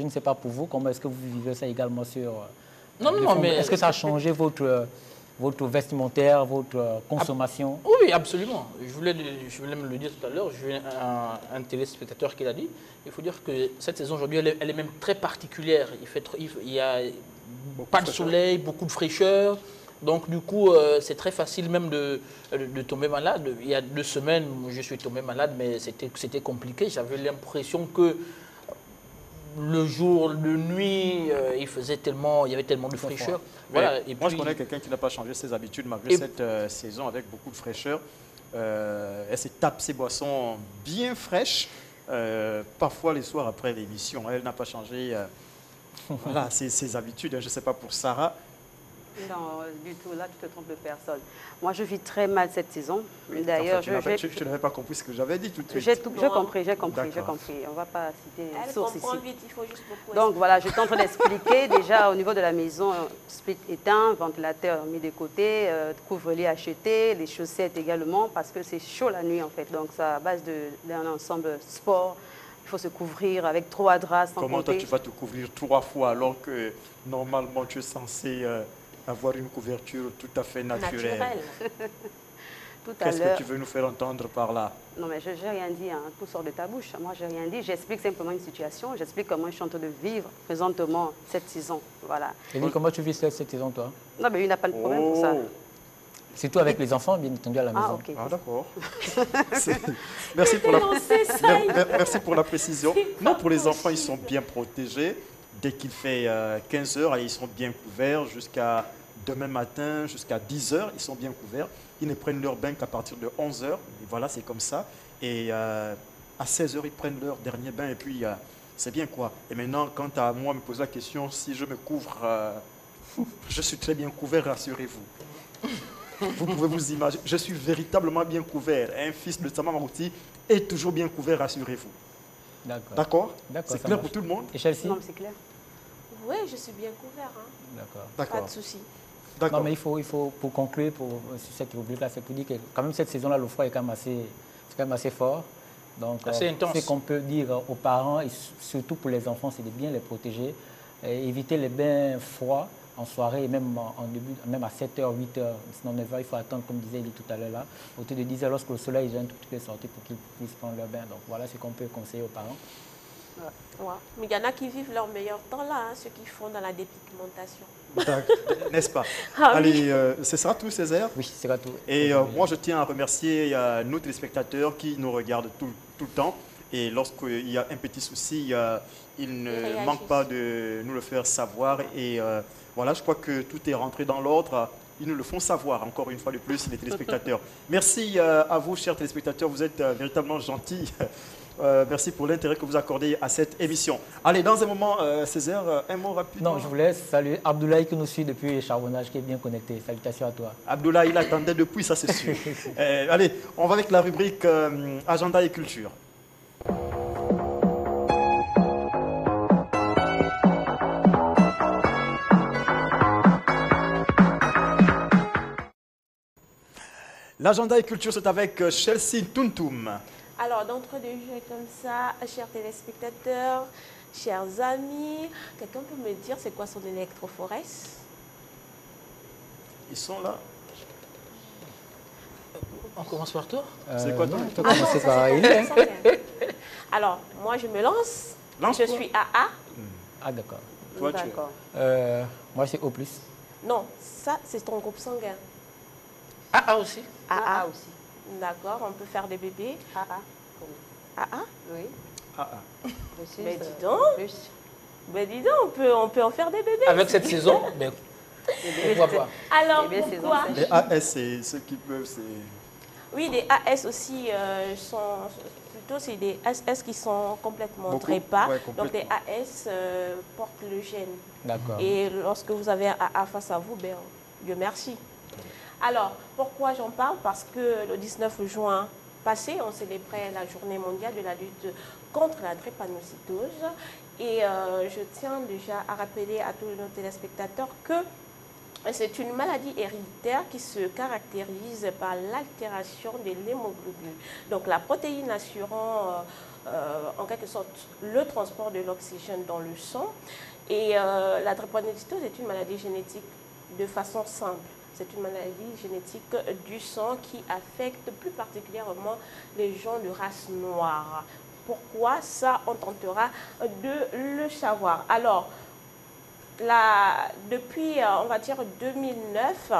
sais pas pour vous, comment est-ce que vous vivez ça également sur... mais... Est-ce que ça a changé votre vestimentaire, votre consommation? Oui, absolument. Je voulais me le dire tout à l'heure. J'ai un téléspectateur qui l'a dit. Il faut dire que cette saison aujourd'hui, elle est même très particulière. Il y a pas de soleil, beaucoup de fraîcheur. Donc du coup, c'est très facile même de tomber malade. Il y a 2 semaines, je suis tombé malade, mais c'était compliqué. J'avais l'impression que le jour, de nuit, il y avait tellement de fraîcheur. Voilà. Et moi, je connais quelqu'un qui n'a pas changé ses habitudes malgré cette saison avec beaucoup de fraîcheur. Elle se tape ses boissons bien fraîches, parfois les soirs après l'émission. Elle n'a pas changé voilà, ses habitudes. Je ne sais pas pour Sarah. Non, du tout, là tu te trompes de personne. Moi je vis très mal cette saison. D'ailleurs, tu n'avais pas compris ce que j'avais dit tout de suite. J'ai compris. On ne va pas citer les sources ici. Vite, il faut juste beaucoup. Donc voilà, je suis en train d'expliquer. Déjà au niveau de la maison, split éteint, ventilateur mis de côté, couvre-lit acheté, les chaussettes également parce que c'est chaud la nuit en fait. Donc c'est à base d'un ensemble sport. Il faut se couvrir avec 3 draps. Comment toi tu vas te couvrir 3 fois alors que normalement tu es censé avoir une couverture tout à fait naturelle. Qu'est-ce que tu veux nous faire entendre par là? Non, mais je n'ai rien dit, tout sort de ta bouche. Moi, je n'ai rien dit. J'explique simplement une situation. J'explique comment je suis en train de vivre présentement cette saison. Voilà. Et comment tu vis cette saison, toi? Non, mais il n'a pas de problème pour ça. Surtout avec les enfants, bien entendu, à la maison. Ok. D'accord. Merci pour la précision. Non, pour les enfants, ils sont bien protégés. Dès qu'il fait 15 heures, ils sont bien couverts jusqu'à demain matin, jusqu'à 10 heures, ils sont bien couverts. Ils ne prennent leur bain qu'à partir de 11 heures. Et voilà, c'est comme ça. Et à 16 heures, ils prennent leur dernier bain. Et puis, c'est bien quoi. Et maintenant, quant à moi, me poser la question, si je me couvre, je suis très bien couvert, rassurez-vous. Vous pouvez vous imaginer, je suis véritablement bien couvert. Un fils de Sama Marouti est toujours bien couvert, rassurez-vous. D'accord. C'est clair pour tout le monde? Et Chelsea? Non, c'est clair. Oui, je suis bien couvert. D'accord. Pas de souci. Non, mais il faut pour conclure sur cette rubrique-là, c'est pour dire que quand même cette saison-là, le froid est quand même assez... c'est quand même assez fort. Donc, assez intense. ce qu'on peut dire aux parents, et surtout pour les enfants, c'est de bien les protéger, et éviter les bains froids en soirée, et même, même à 7h, 8h, sinon 9h, il faut attendre, comme disait Elie tout à l'heure, là, autour de 10h, lorsque le soleil est un tout petit peu sorti pour qu'ils puissent prendre leur bain. Donc voilà ce qu'on peut conseiller aux parents. Ouais. Mais il y en a qui vivent leur meilleur temps là, hein, ceux qui font dans la dépigmentation. N'est-ce pas? Ah, Allez, ce sera tout, Césaire? Oui, ce sera tout. Et moi, je tiens à remercier nos téléspectateurs qui nous regardent tout le temps. Et lorsqu'il y a un petit souci, ils ne manquent pas de nous le faire savoir. Et voilà, je crois que tout est rentré dans l'ordre. Ils nous le font savoir, encore une fois de plus, les téléspectateurs. Merci à vous, chers téléspectateurs. Vous êtes véritablement gentils. Merci pour l'intérêt que vous accordez à cette émission. Allez, dans un moment, Césaire, un mot rapide. Non, je voulais saluer Abdoulaye qui nous suit depuis le charbonnage, qui est bien connecté. Salutations à toi. Abdoulaye, il attendait depuis, ça c'est sûr. Allez, on va avec la rubrique Agenda et culture. L'agenda et culture, c'est avec Chelsea Tuntum. Alors, d'entre deux jeux comme ça, chers téléspectateurs, chers amis, quelqu'un peut me dire c'est quoi son électrophorès? Ils sont là. On commence par toi? C'est quoi ton électrophorès? Alors, moi je me lance. Je suis AA. Ah, d'accord. Toi, d'accord. Moi, c'est O+. Non, ça, c'est ton groupe sanguin. AA aussi? AA aussi. D'accord, on peut faire des bébés. AA. AA? Oui. AA. Mais dis donc. Mais dis donc, on peut en faire des bébés. Avec cette saison, ben, pourquoi pas? Alors, pourquoi? Les AS, c'est ceux qui peuvent... Oui, les AS aussi sont... Plutôt, c'est des SS qui sont complètement trépas. Ouais, donc, les AS portent le gène. D'accord. Et lorsque vous avez un AA face à vous, ben, Dieu merci. Alors, pourquoi j'en parle? Parce que le 19 juin passé, on célébrait la journée mondiale de la lutte contre la drépanocytose. Et je tiens déjà à rappeler à tous nos téléspectateurs que c'est une maladie héréditaire qui se caractérise par l'altération de l'hémoglobine. Donc la protéine assurant en quelque sorte le transport de l'oxygène dans le sang. Et la drépanocytose est une maladie génétique de façon simple. C'est une maladie génétique du sang qui affecte plus particulièrement les gens de race noire. Pourquoi? Ça, on tentera de le savoir. Alors, depuis, on va dire, 2009,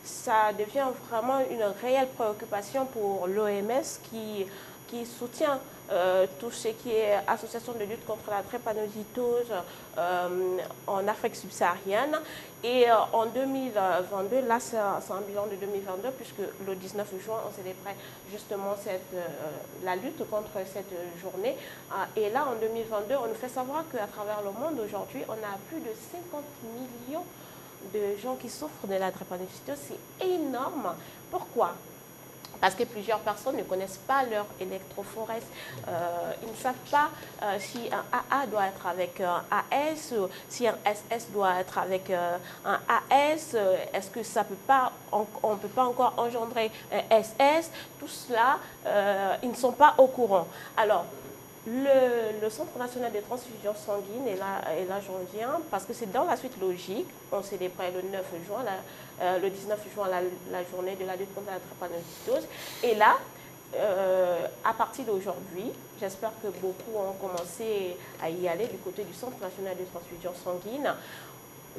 ça devient vraiment une réelle préoccupation pour l'OMS qui soutient tout ce qui est association de lutte contre la drépanocytose en Afrique subsaharienne. Et en 2022, là c'est un bilan de 2022, puisque le 19 juin, on célébrait justement la lutte contre cette journée. Et là, en 2022, on nous fait savoir qu'à travers le monde, aujourd'hui, on a plus de 50 millions de gens qui souffrent de la drépanocytose. C'est énorme. Pourquoi? Parce que plusieurs personnes ne connaissent pas leur électrophorès. Ils ne savent pas si un AA doit être avec un AS, si un SS doit être avec un AS. Est-ce que ça peut pas, on ne peut pas encore engendrer un SS? Tout cela, ils ne sont pas au courant. Alors, le Centre national de transfusion sanguine, et là j'en viens, parce que c'est dans la suite logique, on célébrait le 9 juin, le 19 juin, la journée de la lutte contre la drépanocytose. Et là, à partir d'aujourd'hui, j'espère que beaucoup ont commencé à y aller du côté du Centre national de transfusion sanguine.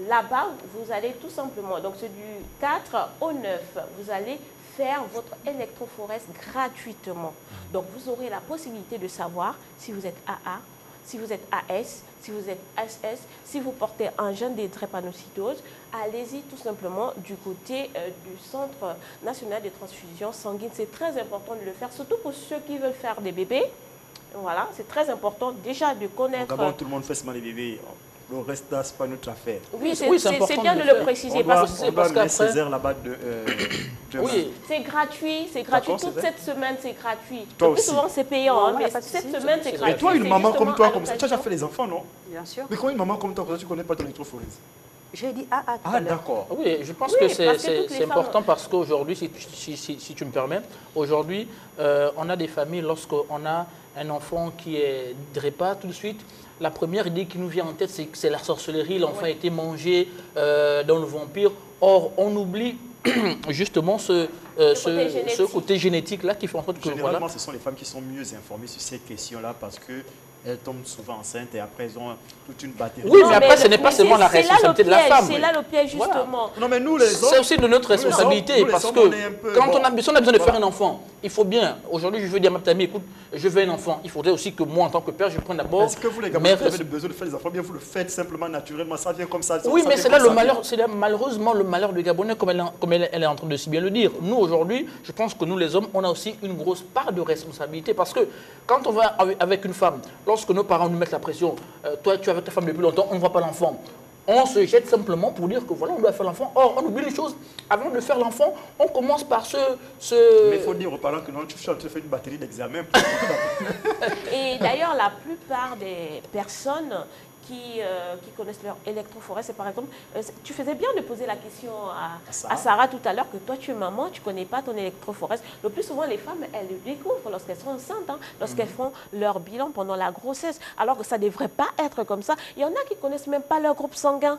Là-bas, vous allez tout simplement, donc c'est du 4 au 9, vous allez faire votre électrophorès gratuitement. Donc vous aurez la possibilité de savoir si vous êtes AA, si vous êtes AS, si vous êtes SS, si vous portez un gène de drépanocytose. Allez-y tout simplement du côté du Centre national de transfusion sanguine. C'est très important de le faire, surtout pour ceux qui veulent faire des bébés. Voilà, c'est très important déjà de connaître... D'abord, tout le monde fait seulement les bébés. Le reste, ce n'est pas notre affaire. Oui, c'est bien de le préciser. On doit mettre Césaire là-bas oui, c'est gratuit. C'est gratuit. Toute cette semaine, c'est gratuit. Toi le plus aussi. souvent, c'est payant. Mais cette semaine, c'est gratuit. Mais toi, une maman comme toi, comme ça, tu as déjà fait les enfants, non? Bien sûr. Mais comment une maman comme toi, tu ne connais pas ton électrophorès? J'ai dit AA tout à Ah, l'heure. d'accord. Oui, je pense Oui, que parce que toutes les c'est femmes- important parce qu'aujourd'hui, si tu me permets, aujourd'hui, on a des familles, lorsqu'on a un enfant qui est DREPA, tout de suite, la première idée qui nous vient en tête, c'est que c'est la sorcellerie, l'enfant a été mangé dans le vampire. Or, on oublie justement ce côté génétique-là qui fait en sorte que... Généralement, Voilà. ce sont les femmes qui sont mieux informées sur ces questions-là parce que elles tombent souvent enceintes et après elles ont toute une batterie. Oui, Non, mais après, ce n'est pas mais seulement la c'est là le responsabilité de la piège, femme. C'est là le piège, Voilà. justement. Non, mais nous, les hommes... C'est aussi de notre nous, les responsabilité hommes, parce on que est un peu- quand bon, si on a besoin de voilà. faire un enfant, il faut bien, aujourd'hui je veux dire à ma famille, écoute, je veux un enfant, il faudrait aussi que moi en tant que père, je prenne d'abord... Est-ce que vous, les gars, vous mes avez besoin de faire des enfants, bien vous le faites simplement naturellement, ça vient comme ça. Oui, ça mais vient c'est là comme le ça malheur, vient. c'est là, malheureusement le malheur du Gabonais, comme elle est en train de si bien le dire. Nous, aujourd'hui, je pense que nous, les hommes, on a aussi une grosse part de responsabilité parce que quand on va avec une femme, lorsque nos parents nous mettent la pression, toi, tu es avec ta femme depuis longtemps, on ne voit pas l'enfant. On se jette simplement pour dire que voilà, on doit faire l'enfant. Or, on oublie une chose, avant de faire l'enfant, on commence par Mais il faut dire aux parents que non, tu fais une batterie d'examen. Et d'ailleurs, la plupart des personnes qui connaissent leur électrophorèse, c'est par exemple, tu faisais bien de poser la question à Sarah tout à l'heure, que toi tu es maman, tu ne connais pas ton électrophorèse. Le plus souvent, les femmes, elles le découvrent lorsqu'elles sont enceintes, hein, lorsqu'elles font leur bilan pendant la grossesse, alors que ça ne devrait pas être comme ça. Il y en a qui ne connaissent même pas leur groupe sanguin.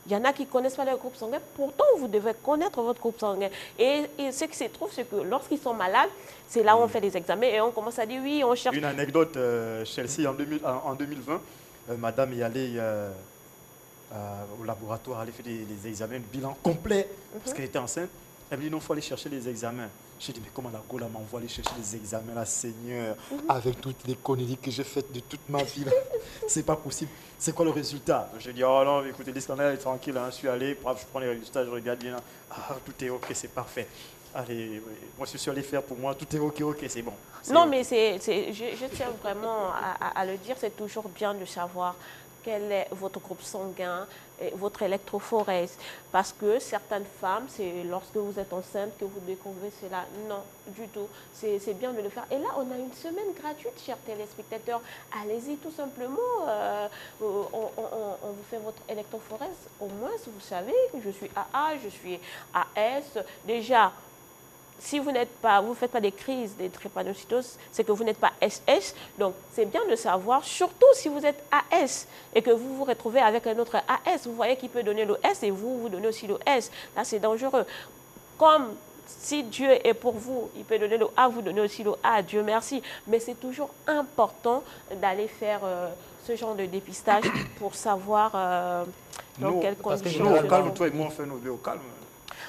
Il y en a qui ne connaissent pas leur groupe sanguin, pourtant vous devez connaître votre groupe sanguin. Et ce qui se trouve, c'est que lorsqu'ils sont malades, c'est là où on fait des examens et on commence à dire oui, on cherche. Une anecdote, Chelsea, en 2020, madame est allée au laboratoire, elle a fait des examens, le bilan complet, parce qu'elle était enceinte. Elle me dit non, il faut aller chercher les examens. J'ai dit, mais comment la Gola m'envoie aller chercher les examens, là, Seigneur, avec toutes les conneries que j'ai faites de toute ma vie, là. C'est pas possible. C'est quoi le résultat? J'ai dit, oh non, écoutez, l'Iscanel est tranquille, hein, je suis allé, bref, je prends les résultats, je regarde bien. Ah, tout est OK, c'est parfait. Allez, oui, moi je suis allé faire pour moi, tout est OK, c'est bon. Non, OK. mais je tiens vraiment à le dire, c'est toujours bien de savoir quel est votre groupe sanguin, et votre électrophorèse. Parce que certaines femmes, c'est lorsque vous êtes enceinte que vous découvrez cela. Non, du tout. C'est bien de le faire. Et là, on a une semaine gratuite, chers téléspectateurs. Allez-y tout simplement. On vous fait votre électrophorèse. Au moins, vous savez que je suis AA, je suis AS. Déjà, si vous ne faites pas des crises des drépanocytoses, c'est que vous n'êtes pas SS. Donc, c'est bien de savoir, surtout si vous êtes AS et que vous vous retrouvez avec un autre AS. Vous voyez qu'il peut donner le S et vous donnez aussi le S. Là, c'est dangereux. Comme si Dieu est pour vous, il peut donner le A, vous donnez aussi le A, Dieu merci. Mais c'est toujours important d'aller faire ce genre de dépistage pour savoir dans quelles conditions. Nous, au calme, toi et moi, on fait nos deux au calme.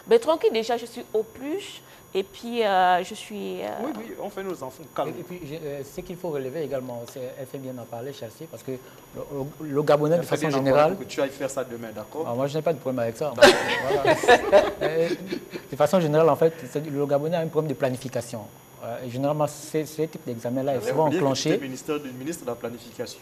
Mais tranquille, déjà, je suis au plus. Et puis, je suis... Oui, on fait nos enfants calmes. Et puis, ce qu'il faut relever également, elle fait bien en parler, Chelsea, parce que le Gabonais, de façon générale... Que tu ailles faire ça demain, d'accord? Moi, je n'ai pas de problème avec ça. Voilà. De façon générale, en fait, le Gabonais a un problème de planification. Et généralement, ce type d'examen-là est souvent enclenché... ministre de la planification.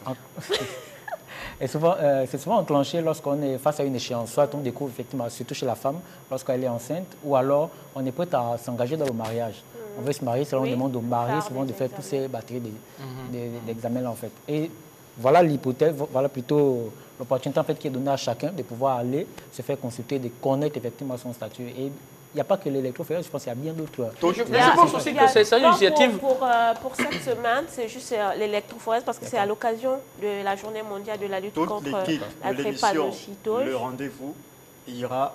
Et c'est souvent enclenché lorsqu'on est face à une échéance. Soit on découvre effectivement, surtout chez la femme, lorsqu'elle est enceinte, ou alors on est prêt à s'engager dans le mariage. On veut se marier, c'est là on demande au mari souvent de faire tous ces batteries d'examens-là en fait. Et voilà l'hypothèse, voilà plutôt l'opportunité en fait qui est donnée à chacun de pouvoir aller se faire consulter, de connaître effectivement son statut. Et il n'y a pas que l'électrophorèse, je pense qu'il y a bien d'autres. Je pense aussi que c'est une initiative. Pour cette semaine, c'est juste l'électrophorèse parce que c'est à l'occasion de la journée mondiale de la lutte contre la drépanocytose. Le rendez-vous ira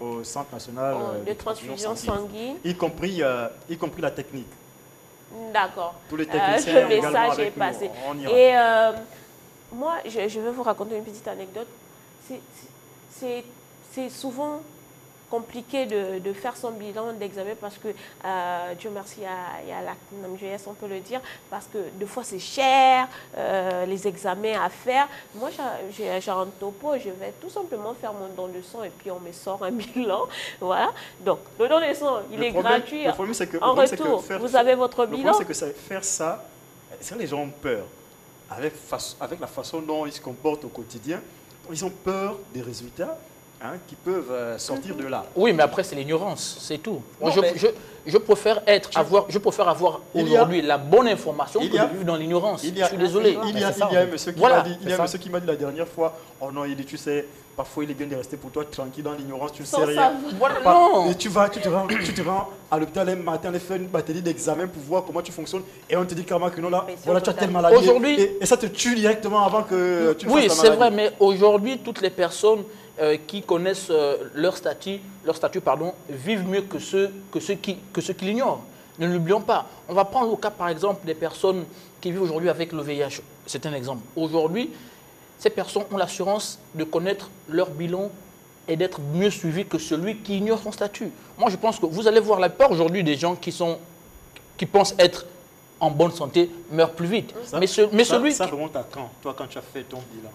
au Centre national de transfusion sanguine, y compris la technique. D'accord. Tous les techniciens le message est passé. Et moi, je vais vous raconter une petite anecdote. C'est souvent compliqué de faire son bilan d'examen parce que, Dieu merci, il y a la NAMGS, on peut le dire, parce que des fois c'est cher, les examens à faire. Moi, j'ai un topo, je vais tout simplement faire mon don de sang et puis on me sort un bilan. Voilà. Donc, le don de sang, il est gratuit. En retour, vous avez votre bilan. Le problème, c'est que faire ça, c'est que les gens ont peur. Avec la façon dont ils se comportent au quotidien, ils ont peur des résultats. hein, qui peuvent sortir de là. Oui, mais après, c'est l'ignorance, c'est tout. Moi, Non, mais- je préfère avoir Il y a- aujourd'hui la bonne information que il y a- de vivre dans l'ignorance. Il y a, Je suis désolé. Il y a un monsieur qui Voilà. m'a dit, il y a un monsieur qui m'a dit la dernière fois, oh non, il dit, tu sais, parfois il est bien de rester pour toi tranquille dans l'ignorance, tu ne sais Sans rien. savoir. Voilà, Pas- non. Et tu te rends à l'hôpital un matin, on fait une batterie d'examen pour voir comment tu fonctionnes et on te dit carrément que non, là, Pression voilà, tu as totale. telle maladie. Aujourd'hui- Et ça te tue directement avant que tu ne Oui, fasses ta c'est maladie. vrai, mais aujourd'hui, toutes les personnes qui connaissent leur statut, vivent mieux que ceux qui l'ignorent. Ne l'oublions pas. On va prendre le cas, par exemple, des personnes qui vivent aujourd'hui avec le VIH. C'est un exemple. Aujourd'hui, ces personnes ont l'assurance de connaître leur bilan et d'être mieux suivis que celui qui ignore son statut. Moi, je pense que vous allez voir la plupart aujourd'hui des gens qui pensent être en bonne santé meurent plus vite. Ça- celui ça qui... remonte à quand, toi, quand tu as fait ton bilan?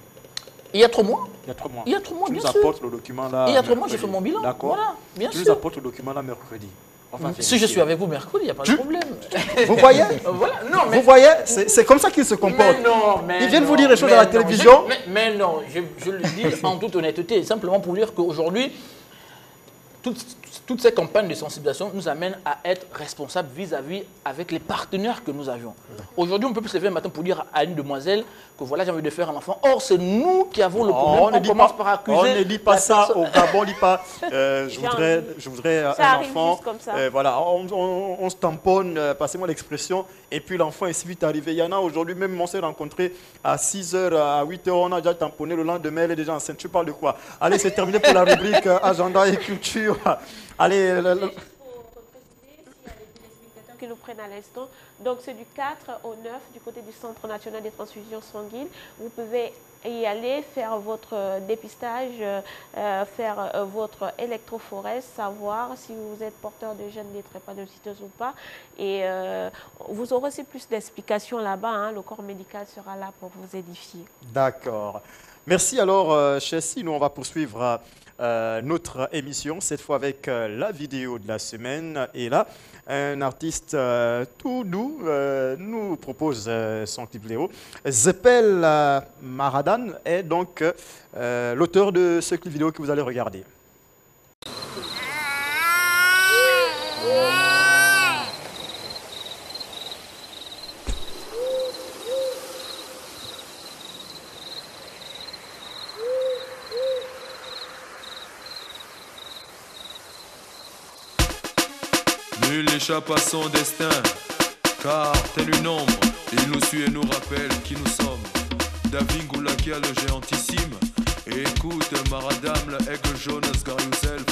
Il y a 3 mois. Il y a 3 mois. Il y a 3 mois, tu bien nous sûr. apportes le document là. Il y a 3 mois, j'ai mercredi. fait mon bilan. D'accord. Voilà, bien tu sûr. nous apportes le document là mercredi. On va Si je vérifier. suis avec vous mercredi, il n'y a pas de problème. Vous voyez Voilà. Non, mais, Vous voyez, c'est comme ça qu'ils se comportent. mais non, mais Ils viennent non, vous dire les choses mais à la non, télévision. mais non, je le dis en toute honnêteté, simplement pour dire qu'aujourd'hui, toutes ces campagnes de sensibilisation nous amènent à être responsables vis-à-vis avec les partenaires que nous avions. Aujourd'hui, on peut plus se lever un matin pour dire à une demoiselle que voilà, j'ai envie de faire un enfant. Or, c'est nous qui avons le problème. On ne dit commence pas- par accuser. On ne dit pas la ça personne. au Gabon, on ne dit pas je voudrais Ça un arrive enfant. juste comme ça. Voilà, on se tamponne, passez-moi l'expression, et puis l'enfant est si vite arrivé. Il y en a aujourd'hui, même on s'est rencontré à 6h, à 8h, on a déjà tamponné, le lendemain, elle est déjà enceinte. Tu parles de quoi? Allez, c'est terminé pour la rubrique agenda et culture. Allez, Qui nous prennent à l'instant. Donc c'est du 4 au 9 du côté du Centre national des transfusions sanguines. Vous pouvez y aller, faire votre dépistage, faire votre électrophorèse, savoir si vous êtes porteur de gènes des drépanocytoses ou pas. Et vous aurez aussi plus d'explications là-bas, hein. Le corps médical sera là pour vous édifier. d'accord. Merci alors, Chessie. Nous, on va poursuivre notre émission, cette fois avec la vidéo de la semaine. Et là, un artiste tout doux nous propose son clip vidéo. Zepel Maradan est donc l'auteur de ce clip vidéo que vous allez regarder. Nul n'échappe à son destin, car tel une ombre, il nous suit et nous rappelle qui nous sommes. David Goulakia, le géantissime, et écoute Maradam, le aigle jaune, scar yourself.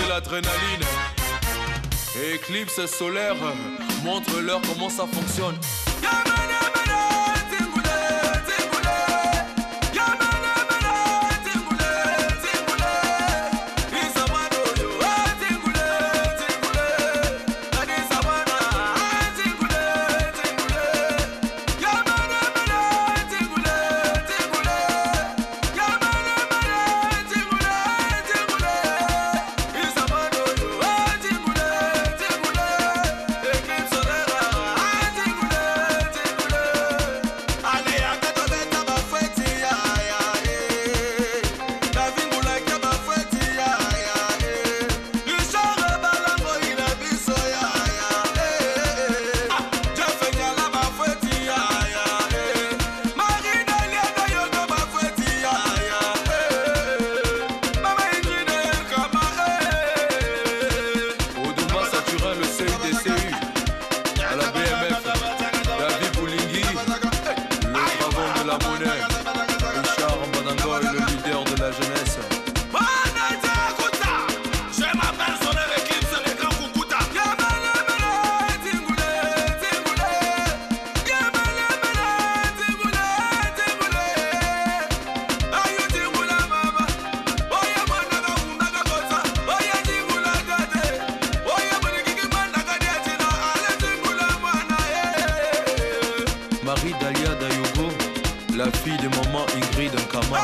L'adrénaline. Éclipse solaire, montre-leur comment ça fonctionne. de la monnaie. Richard Banangoy, le leader de la jeunesse. Marie Dalia Dayogo, la fille de maman Ingrid Nkama.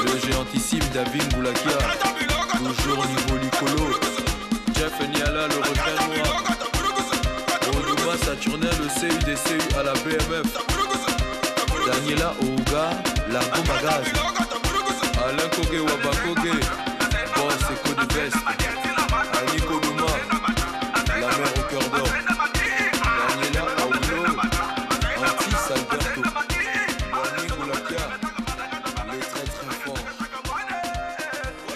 Le géantissime David Boulakia, toujours au niveau Nicolo. Jeff Niala, le requin noir. Oduma Saturnel, le CUDCU à la BMF. Daniela Ouga, la Gomagaz. Alain Koge Wabakoge, Boss Eco de Vest. Aniko Douma, la mer au cœur d'or. Daniela Aulo, Antis Alberto.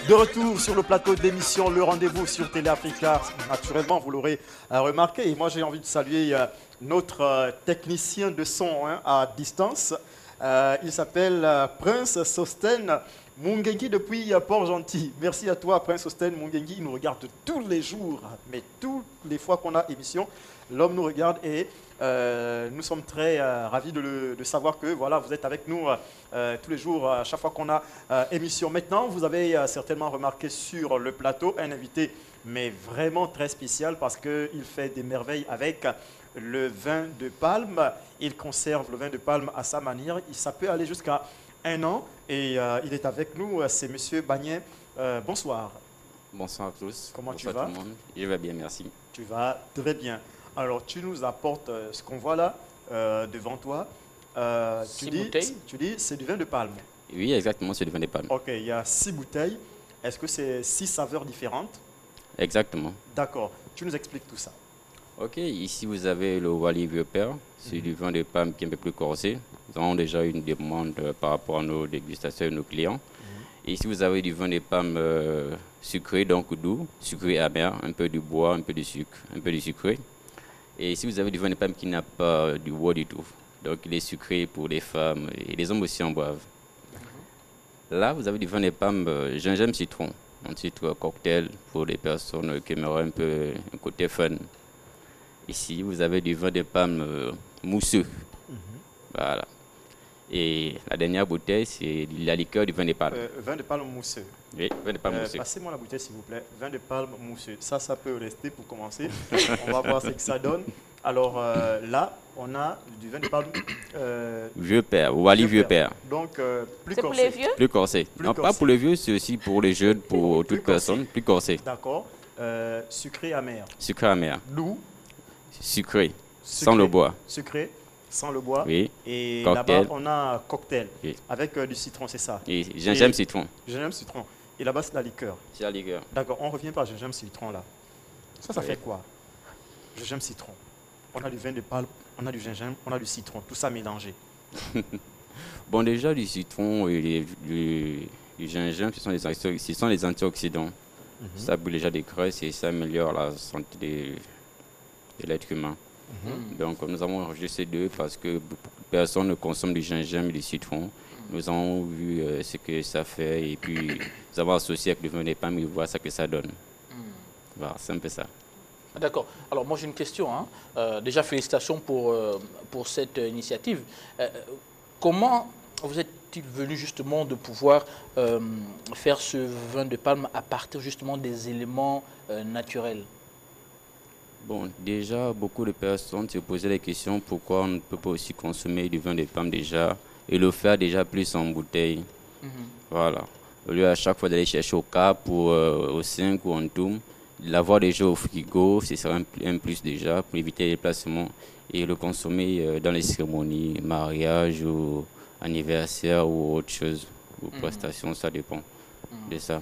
De retour sur le plateau d'émission Le Rendez-vous sur Télé Africa. Naturellement, vous l'aurez remarqué. Et moi, j'ai envie de saluer notre technicien de son à distance. Il s'appelle Prince Sosten Mungengi depuis Port-Gentil. Merci à toi, Prince Sosten Mungengi. Il nous regarde tous les jours, mais toutes les fois qu'on a émission, l'homme nous regarde et nous sommes très ravis de savoir que voilà, vous êtes avec nous tous les jours, à chaque fois qu'on a émission. Maintenant, vous avez certainement remarqué sur le plateau un invité, mais vraiment très spécial parce qu'il fait des merveilles avec le vin de palme. Il conserve le vin de palme à sa manière. Ça peut aller jusqu'à 1 an et il est avec nous, c'est M. Bagnet. Bonsoir. Bonsoir à tous. Comment bonsoir tu vas? tout le monde. Je vais bien, merci. Tu vas très bien. Alors, tu nous apportes ce qu'on voit là, devant toi. Tu dis, c'est du vin de palme. Oui, exactement, c'est du vin de palme. Ok, il y a 6 bouteilles. Est-ce que c'est 6 saveurs différentes? Exactement. D'accord. Tu nous expliques tout ça. Ok, ici vous avez le Wally Vieux Père. C'est du vin de palme qui est un peu plus corsé. Nous avons déjà une demande par rapport à nos dégustateurs et nos clients. Et ici vous avez du vin de palme sucré, donc doux, sucré amer, un peu du bois, un peu de sucre, un peu de sucré. Et ici, vous avez du vin de palme qui n'a pas du bois du tout. Donc, il est sucré pour les femmes et les hommes aussi en boivent. Là, vous avez du vin de palme gingembre citron. Un titre cocktail pour les personnes qui aimeraient un peu un côté fun. Ici, vous avez du vin de palme mousseux. Voilà. Et la dernière bouteille, c'est la liqueur du vin de palme. Vin de palme mousseux. Oui, vin de palme mousseux. Passez-moi la bouteille, s'il vous plaît. Vin de palme mousseux. Ça peut rester pour commencer. On va voir ce que ça donne. Alors là, on a du vin de palme... Vieux Père, Wally Vieux Père. Donc, plus corsé. C'est pour les vieux? Plus corsé. Non, pas pour les vieux, c'est aussi pour les jeunes, pour toute personne. Plus corsé. D'accord. Sucré amer. Sucré amer. Doux. Sucré. Sans le bois. Sucré. Sans le bois. Oui. Et cocktail. là-bas, on a cocktail. Oui. Avec du citron, c'est ça? Et gingembre citron. Gingembre citron. Et là-bas, c'est la liqueur. C'est la liqueur. D'accord, on revient par gingembre citron là. Ça Oui. fait quoi? Gingembre citron. On a du vin de palme, on a du gingembre, on a du citron, tout ça mélangé. Bon, déjà, du citron et du gingembre, ce sont les antioxydants. Ça brûle déjà des graisses et ça améliore la santé de l'être humain. Donc, nous avons enregistré ces deux parce que beaucoup de personnes consomment du gingembre et du citron. Nous avons vu ce que ça fait et puis nous avons associé avec le vin de palme et voir ce que ça donne. Voilà, c'est un peu ça. D'accord. Alors moi j'ai une question. Déjà félicitations pour cette initiative. Comment vous êtes-il venu justement de pouvoir faire ce vin de palme à partir justement des éléments naturels? Bon, déjà, beaucoup de personnes se posaient la question pourquoi on ne peut pas aussi consommer du vin de palme déjà et le faire déjà plus en bouteille. Voilà. Au lieu à chaque fois d'aller chercher au cap ou au 5 ou en toum, l'avoir déjà au frigo, ce sera un plus déjà pour éviter les déplacements et le consommer dans les cérémonies, mariage ou anniversaire ou autre chose, ou prestations, ça dépend de ça.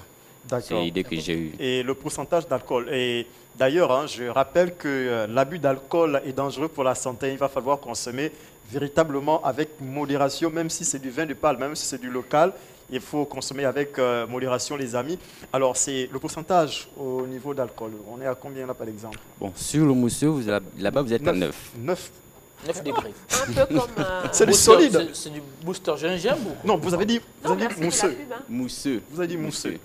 C'est l'idée que j'ai eue. Et le pourcentage d'alcool. Et d'ailleurs, hein, je rappelle que l'abus d'alcool est dangereux pour la santé. Il va falloir consommer véritablement avec modération, même si c'est du vin de palme, même si c'est du local. Il faut consommer avec modération, les amis. Alors, c'est le pourcentage au niveau d'alcool. On est à combien là, par exemple? Bon, sur le mousseux, là-bas, vous êtes à 9. 9 degrés. Un peu comme... c'est du solide. C'est du booster gingembre ou... Non, vous avez dit, mousseux. Mousseux. Vous avez dit mousseux.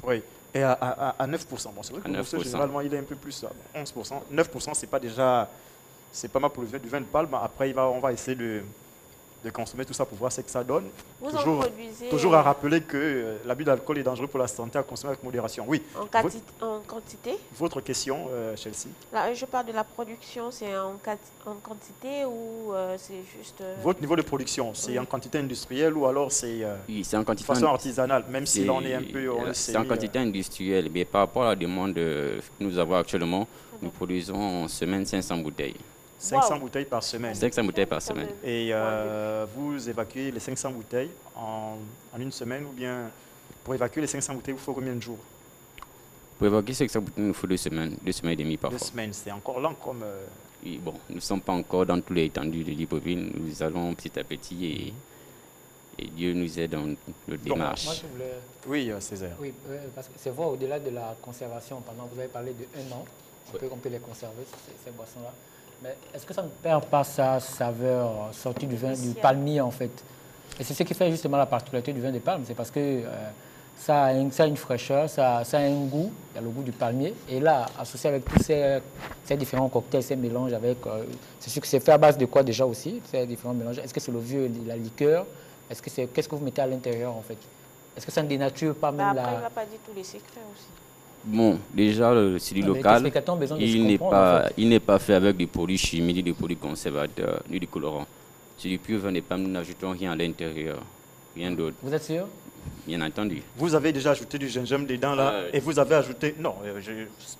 Oui. Et à 9%. Bon, c'est vrai que le mousseux, généralement, il est un peu plus, 11%. 9%, c'est pas déjà... C'est pas mal pour du vin de palme. Après, on va essayer de consommer tout ça pour voir ce que ça donne. Toujours à rappeler que l'abus d'alcool est dangereux pour la santé, à consommer avec modération. Oui. En quantité. Votre question, Chelsea. Là, je parle de la production, c'est en quantité ou c'est juste... Votre niveau de production, c'est en quantité industrielle ou alors c'est en quantité de façon artisanale, même si là on est un peu... C'est en quantité industrielle, mais par rapport à la demande que nous avons actuellement, nous produisons en semaine 500 bouteilles. 500 bouteilles par semaine. 500 bouteilles par semaine. Et vous évacuez les 500 bouteilles en une semaine ou bien pour évacuer les 500 bouteilles, il faut combien de jours? Pour évacuer 500 bouteilles, il nous faut 2 semaines et demie parfois. 2 semaines, c'est encore lent comme... Oui, bon, nous ne sommes pas encore dans tous les étendues de Libreville. Nous allons petit à petit et Dieu nous aide dans notre démarche. Moi, je voulais... Oui, Césaire. Oui, parce que c'est vrai, au-delà de la conservation, pendant vous avez parlé de 1 an, on peut les conserver, ces boissons-là. Mais est-ce que ça ne perd pas sa saveur sortie du vin du palmier en fait? Et c'est ce qui fait justement la particularité du vin de palme, c'est parce que ça a une fraîcheur, ça a un goût, il y a le goût du palmier. Et là, associé avec tous ces différents cocktails, ces mélanges avec... c'est sûr que c'est fait à base de quoi déjà aussi, ces différents mélanges? Est-ce que c'est le vieux, la liqueur? Qu'est-ce que vous mettez à l'intérieur en fait? Est-ce que ça ne dénature pas même après, la... il n'a pas dit tous les secrets aussi. Bon, déjà, c'est du local. Il n'est pas fait avec des produits chimiques, des produits conservateurs, ni des colorants. C'est du pur vin de palme, nous n'ajoutons rien à l'intérieur, rien d'autre. Vous êtes sûr? Bien entendu. Vous avez déjà ajouté du gingembre dedans là, et vous avez ajouté... Non,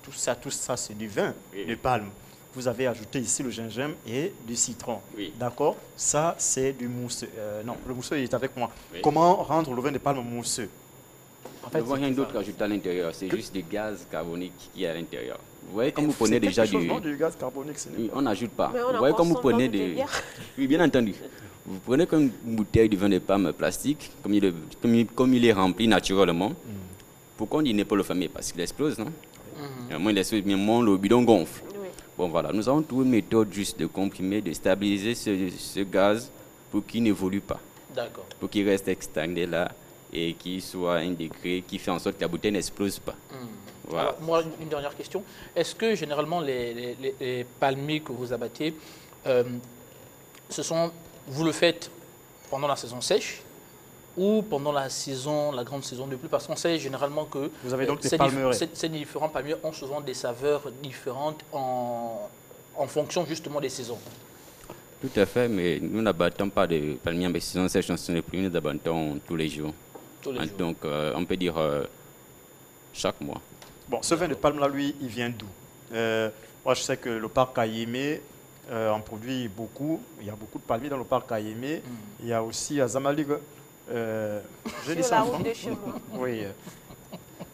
tout ça c'est du vin de palme. Vous avez ajouté ici le gingembre et du citron. Oui. D'accord? Ça, c'est du mousseux. Non, le mousseux est avec moi. Oui. Comment rendre le vin de palme mousseux? En fait, il n'y a rien d'autre ajouté à l'intérieur, c'est juste du gaz carbonique qui est à l'intérieur. Vous voyez comme vous prenez déjà du gaz carbonique, oui, on n'ajoute pas. Vous voyez comme vous prenez des... Oui, bien entendu. Vous prenez comme une bouteille de vin de palme plastique, comme il est rempli naturellement. Pourquoi on dit n'est pas le fameux? Parce qu'il explose, non? Moi, il explose, bien le bidon gonfle. Oui. Bon, voilà, nous avons trouvé une méthode juste de comprimer, de stabiliser ce gaz pour qu'il n'évolue pas. D'accord. Pour qu'il reste stagné là. Et qui soit un degré qui fait en sorte que la bouteille n'explose pas. Voilà. Alors, moi, une dernière question. Est-ce que généralement les palmiers que vous abattez, vous le faites pendant la saison sèche ou pendant la grande saison de pluie? Parce qu'on sait généralement que vous avez donc ces différents palmiers ont souvent des saveurs différentes en fonction justement des saisons. Tout à fait, mais nous n'abattons pas de palmiers en saison sèche, en saison de pluie, nous abattons tous les jours. Donc, on peut dire chaque mois. Bon, ce vin de palme là, lui, il vient d'où? Moi, je sais que le parc Ayémé en produit beaucoup. Il y a beaucoup de palmiers dans le parc Ayémé. Il y a aussi à Zamalig. Je dis ça en français. Oui.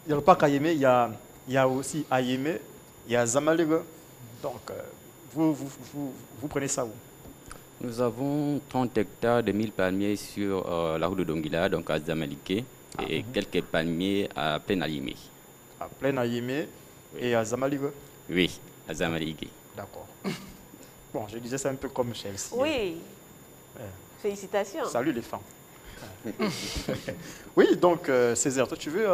Il y a le parc Ayémé, il y a aussi Ayémé, il y a Zamalig. Donc, vous prenez ça où? Nous avons 30 hectares de 1000 palmiers sur la route de Donguila, donc à Zamalike, et quelques palmiers à Plein Ayémé. À Plein Ayémé et à Zamalike? Oui, à Zamalike. D'accord. Bon, je disais ça un peu comme Chelsea. Oui. Félicitations. Salut les femmes. Oui, donc Césaire, toi tu veux...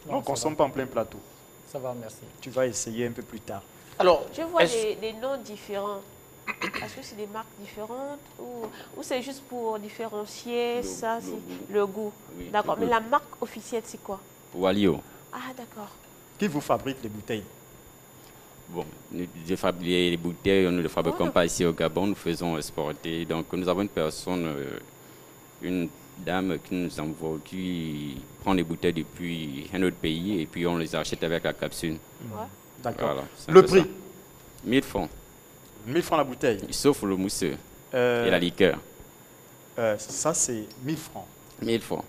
on ne consomme pas en plein plateau. Ça va, merci. Tu vas essayer un peu plus tard. Alors, je vois des noms différents. Est-ce que c'est des marques différentes ou c'est juste pour différencier le goût? Oui. D'accord, mais la marque officielle, c'est quoi? Walio. Ah, d'accord. Qui vous fabrique les bouteilles? Bon, les bouteilles, nous ne les fabriquons pas ici au Gabon, nous faisons exporter. Donc, nous avons une personne une dame qui nous envoie, qui prend les bouteilles depuis un autre pays et puis on les achète avec la capsule. Ouais. D'accord. Voilà, le prix? 1000 francs. 1000 francs la bouteille? Sauf le mousseux et la liqueur. Ça, c'est 1000 francs. 1000 francs.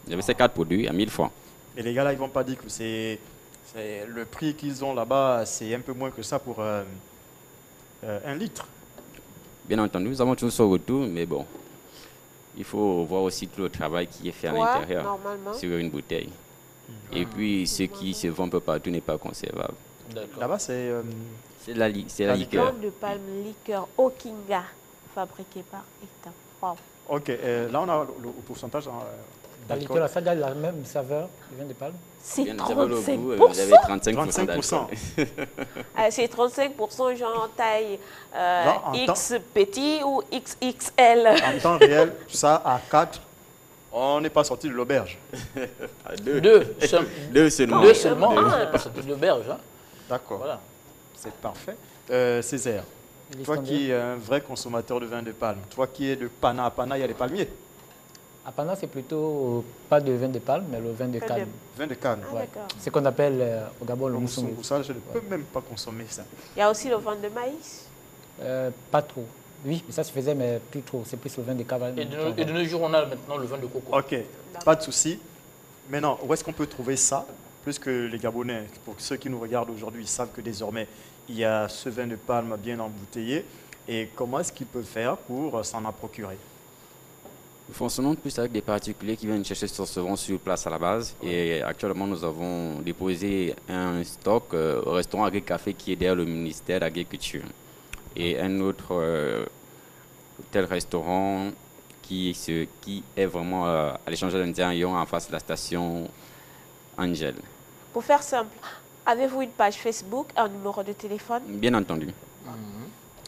J'avais ces 4 produits à 1000 francs. Et les gars, là, ils ne vont pas dire que c'est le prix qu'ils ont là-bas, c'est un peu moins que ça pour 1 litre. Bien entendu, nous avons toujours ce retour, mais bon, il faut voir aussi tout le travail qui est fait à l'intérieur sur une bouteille. Et puis, ce qui se vend un peu partout n'est pas conservable. Là-bas, c'est la liqueur. Blanc de palme, liqueur Okinga, fabriquée par Etam. Wow. Ok, là, on a le pourcentage. La liqueur, ça a la même saveur du vin de palme? C'est 35%. Vous avez 35%. C'est 35% genre taille X petit ou XXL. En temps réel, ça à 4, on n'est pas sorti de l'auberge. Deux seulement. On n'est pas sorti de l'auberge. Hein. D'accord. Voilà. C'est parfait. Césaire, toi qui es un vrai consommateur de vin de palme, toi qui es de Pana, à Pana, il y a des palmiers. À Pana, c'est plutôt pas de vin de palme, mais le vin de canne. Vin de canne. Ouais. C'est ce qu'on appelle au Gabon le moussoungu. Ça, je ne peux même pas consommer ça. Il y a aussi le vin de maïs? Pas trop. Oui, mais ça se faisait, mais plus trop. C'est plus le vin de cavale. Et de nos jours, on a maintenant le vin de coco. Ok, pas de souci. Maintenant, où est-ce qu'on peut trouver ça? Plus que les Gabonais, pour ceux qui nous regardent aujourd'hui, ils savent que désormais, il y a ce vin de palme bien embouteillé. Et comment est-ce qu'ils peuvent faire pour s'en procurer? Nous fonctionnons plus avec des particuliers qui viennent chercher ce vin sur place à la base. Et actuellement, nous avons déposé un stock au restaurant Agri-Café qui est derrière le ministère de l'Agriculture. Et un autre tel restaurant qui est vraiment à l'échangeur d'Indien en face de la station Angel. Pour faire simple, avez-vous une page Facebook, un numéro de téléphone? Bien entendu.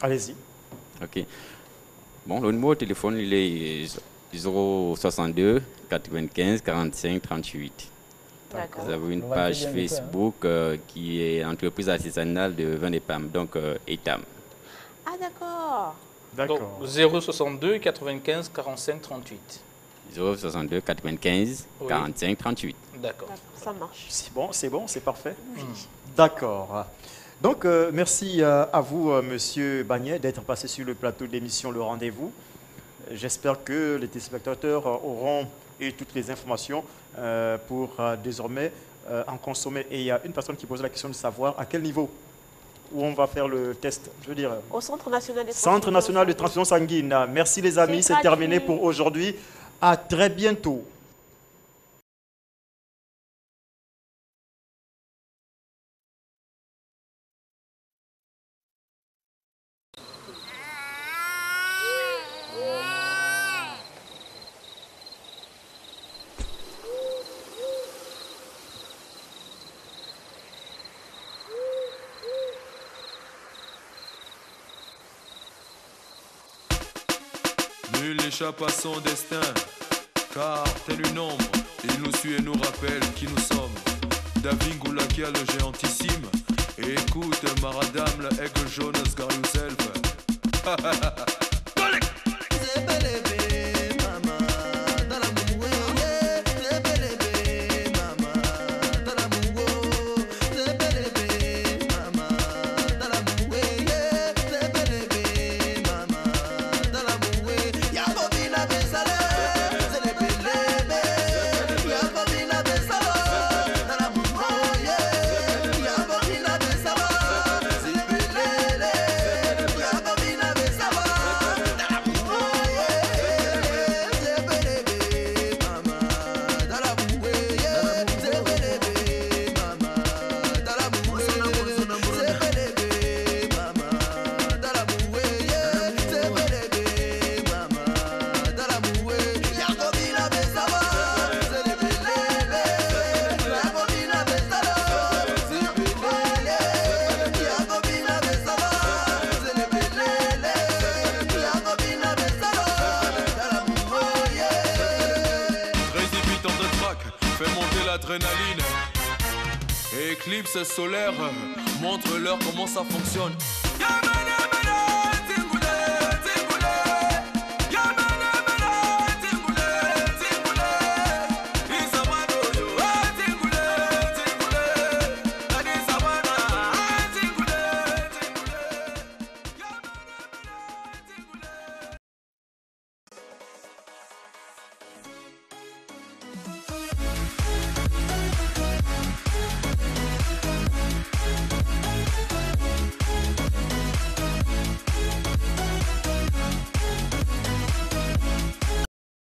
Allez-y. Ok. Bon, le numéro de téléphone, il est 062 95 45 38. Vous avez une page Facebook qui est entreprise artisanale de vin de palme, donc Etam. Ah d'accord. Donc 062 95 45 38. 062 95 45 38. D'accord. Ça marche. C'est bon, c'est parfait. D'accord. Donc, merci à vous, Monsieur Bagnet, d'être passé sur le plateau de l'émission Le Rendez-vous. J'espère que les téléspectateurs auront eu toutes les informations pour désormais en consommer. Et il y a une personne qui pose la question de savoir à quel niveau où on va faire le test, je veux dire. Au Centre national de transfusion sanguine. Merci les amis, c'est terminé pour aujourd'hui. À très bientôt. Nul n'échappe à son destin, car tel une ombre, il nous suit et nous rappelle qui nous sommes. David Goulakia, le géantissime, et écoute Maradam, le aigle jaune, Sgariuself. L'adrénaline, éclipse solaire, montre-leur comment ça fonctionne.